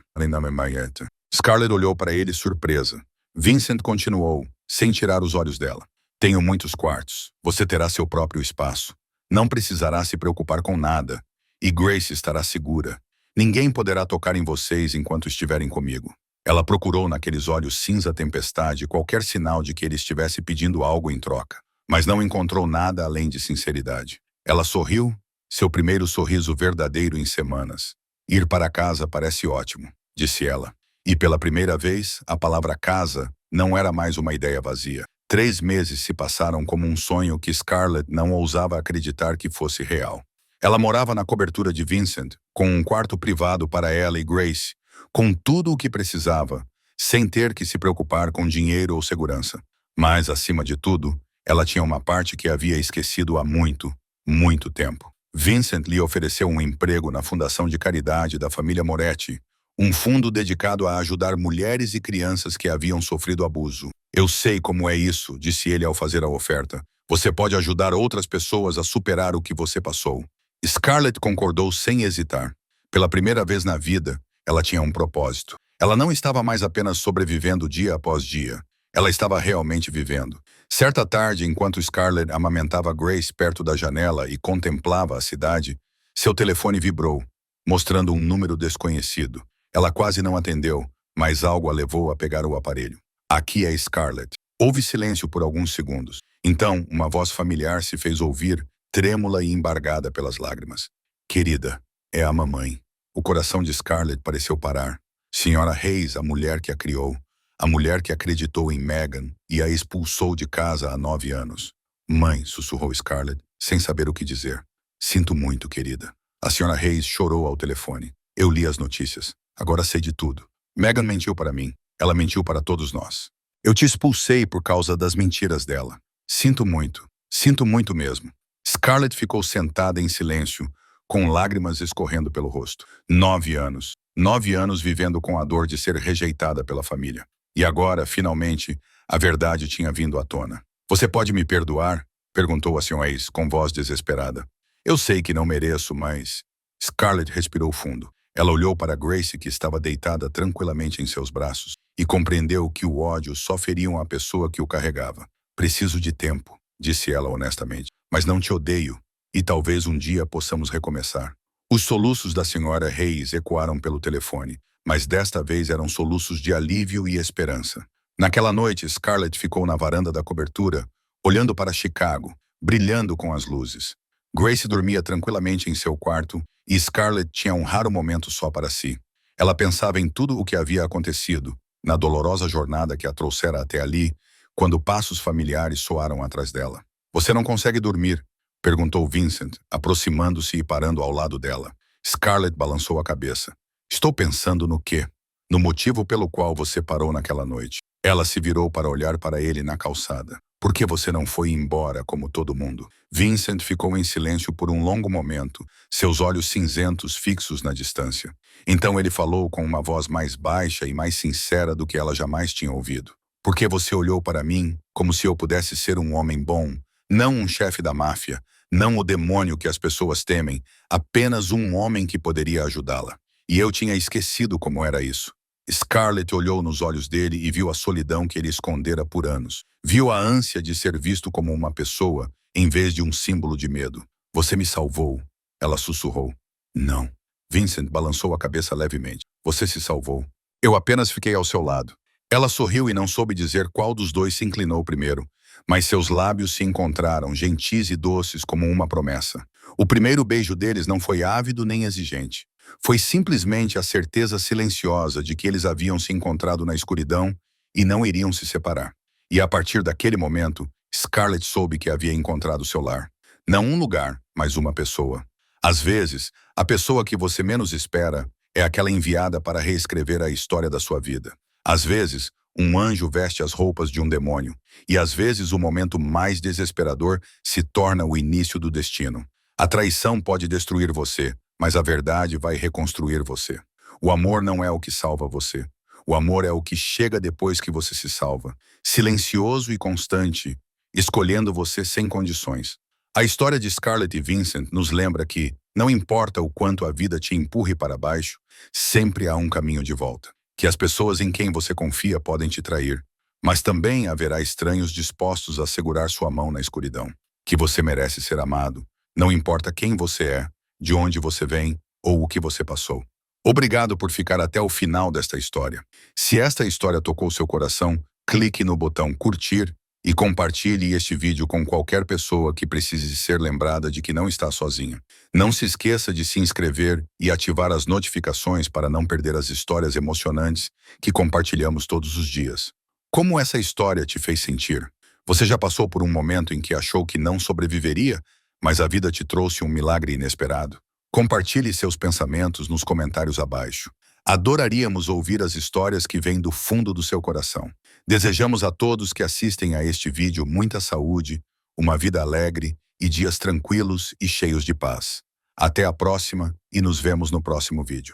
Scarlett olhou para ele surpresa. Vincent continuou, sem tirar os olhos dela. Tenho muitos quartos. Você terá seu próprio espaço. Não precisará se preocupar com nada. E Grace estará segura. Ninguém poderá tocar em vocês enquanto estiverem comigo. Ela procurou naqueles olhos cinza tempestade qualquer sinal de que ele estivesse pedindo algo em troca, mas não encontrou nada além de sinceridade. Ela sorriu, seu primeiro sorriso verdadeiro em semanas. Ir para casa parece ótimo, disse ela. E pela primeira vez, a palavra casa não era mais uma ideia vazia. 3 meses se passaram como um sonho que Scarlett não ousava acreditar que fosse real. Ela morava na cobertura de Vincent, com um quarto privado para ela e Grace, com tudo o que precisava, sem ter que se preocupar com dinheiro ou segurança. Mas, acima de tudo, ela tinha uma parte que havia esquecido há muito, muito tempo. Vincent lhe ofereceu um emprego na Fundação de Caridade da família Moretti, um fundo dedicado a ajudar mulheres e crianças que haviam sofrido abuso. Eu sei como é isso, disse ele ao fazer a oferta. Você pode ajudar outras pessoas a superar o que você passou. Scarlett concordou sem hesitar. Pela primeira vez na vida, ela tinha um propósito. Ela não estava mais apenas sobrevivendo dia após dia. Ela estava realmente vivendo. Certa tarde, enquanto Scarlett amamentava Grace perto da janela e contemplava a cidade, seu telefone vibrou, mostrando um número desconhecido. Ela quase não atendeu, mas algo a levou a pegar o aparelho. Aqui é Scarlett. Houve silêncio por alguns segundos. Então, uma voz familiar se fez ouvir, trêmula e embargada pelas lágrimas. Querida, é a mamãe. O coração de Scarlett pareceu parar. Senhora Hayes, a mulher que a criou. A mulher que acreditou em Megan e a expulsou de casa há 9 anos. Mãe, sussurrou Scarlett, sem saber o que dizer. Sinto muito, querida. A senhora Hayes chorou ao telefone. Eu li as notícias. Agora sei de tudo. Megan mentiu para mim. Ela mentiu para todos nós. Eu te expulsei por causa das mentiras dela. Sinto muito mesmo. Scarlett ficou sentada em silêncio, com lágrimas escorrendo pelo rosto. 9 anos. 9 anos vivendo com a dor de ser rejeitada pela família. E agora, finalmente, a verdade tinha vindo à tona. Você pode me perdoar? Perguntou a Sra. Hayes, com voz desesperada. Eu sei que não mereço, mas... Scarlett respirou fundo. Ela olhou para Grace, que estava deitada tranquilamente em seus braços, e compreendeu que o ódio só feria a pessoa que o carregava. Preciso de tempo, disse ela honestamente, mas não te odeio, e talvez um dia possamos recomeçar. Os soluços da senhora Hayes ecoaram pelo telefone, mas desta vez eram soluços de alívio e esperança. Naquela noite, Scarlett ficou na varanda da cobertura, olhando para Chicago, brilhando com as luzes. Grace dormia tranquilamente em seu quarto e Scarlett tinha um raro momento só para si. Ela pensava em tudo o que havia acontecido, na dolorosa jornada que a trouxera até ali, quando passos familiares soaram atrás dela. Você não consegue dormir? Perguntou Vincent, aproximando-se e parando ao lado dela. Scarlett balançou a cabeça. Estou pensando no quê? No motivo pelo qual você parou naquela noite. Ela se virou para olhar para ele na calçada. Por que você não foi embora como todo mundo? Vincent ficou em silêncio por um longo momento, seus olhos cinzentos fixos na distância. Então ele falou com uma voz mais baixa e mais sincera do que ela jamais tinha ouvido. Por que você olhou para mim como se eu pudesse ser um homem bom, não um chefe da máfia, não o demônio que as pessoas temem, apenas um homem que poderia ajudá-la? E eu tinha esquecido como era isso. Scarlett olhou nos olhos dele e viu a solidão que ele escondera por anos. Viu a ânsia de ser visto como uma pessoa, em vez de um símbolo de medo. Você me salvou, ela sussurrou. Não. Vincent balançou a cabeça levemente. Você se salvou. Eu apenas fiquei ao seu lado. Ela sorriu e não soube dizer qual dos dois se inclinou primeiro, mas seus lábios se encontraram, gentis e doces como uma promessa. O primeiro beijo deles não foi ávido nem exigente. Foi simplesmente a certeza silenciosa de que eles haviam se encontrado na escuridão e não iriam se separar. E a partir daquele momento, Scarlett soube que havia encontrado seu lar. Não um lugar, mas uma pessoa. Às vezes, a pessoa que você menos espera é aquela enviada para reescrever a história da sua vida. Às vezes, um anjo veste as roupas de um demônio. E às vezes, o momento mais desesperador se torna o início do destino. A traição pode destruir você, mas a verdade vai reconstruir você. O amor não é o que salva você. O amor é o que chega depois que você se salva. Silencioso e constante, escolhendo você sem condições. A história de Scarlett e Vincent nos lembra que, não importa o quanto a vida te empurre para baixo, sempre há um caminho de volta. Que as pessoas em quem você confia podem te trair, mas também haverá estranhos dispostos a segurar sua mão na escuridão. Que você merece ser amado, não importa quem você é, de onde você vem ou o que você passou. Obrigado por ficar até o final desta história. Se esta história tocou seu coração, clique no botão curtir e compartilhe este vídeo com qualquer pessoa que precise ser lembrada de que não está sozinha. Não se esqueça de se inscrever e ativar as notificações para não perder as histórias emocionantes que compartilhamos todos os dias. Como essa história te fez sentir? Você já passou por um momento em que achou que não sobreviveria, mas a vida te trouxe um milagre inesperado? Compartilhe seus pensamentos nos comentários abaixo. Adoraríamos ouvir as histórias que vêm do fundo do seu coração. Desejamos a todos que assistem a este vídeo muita saúde, uma vida alegre e dias tranquilos e cheios de paz. Até a próxima e nos vemos no próximo vídeo.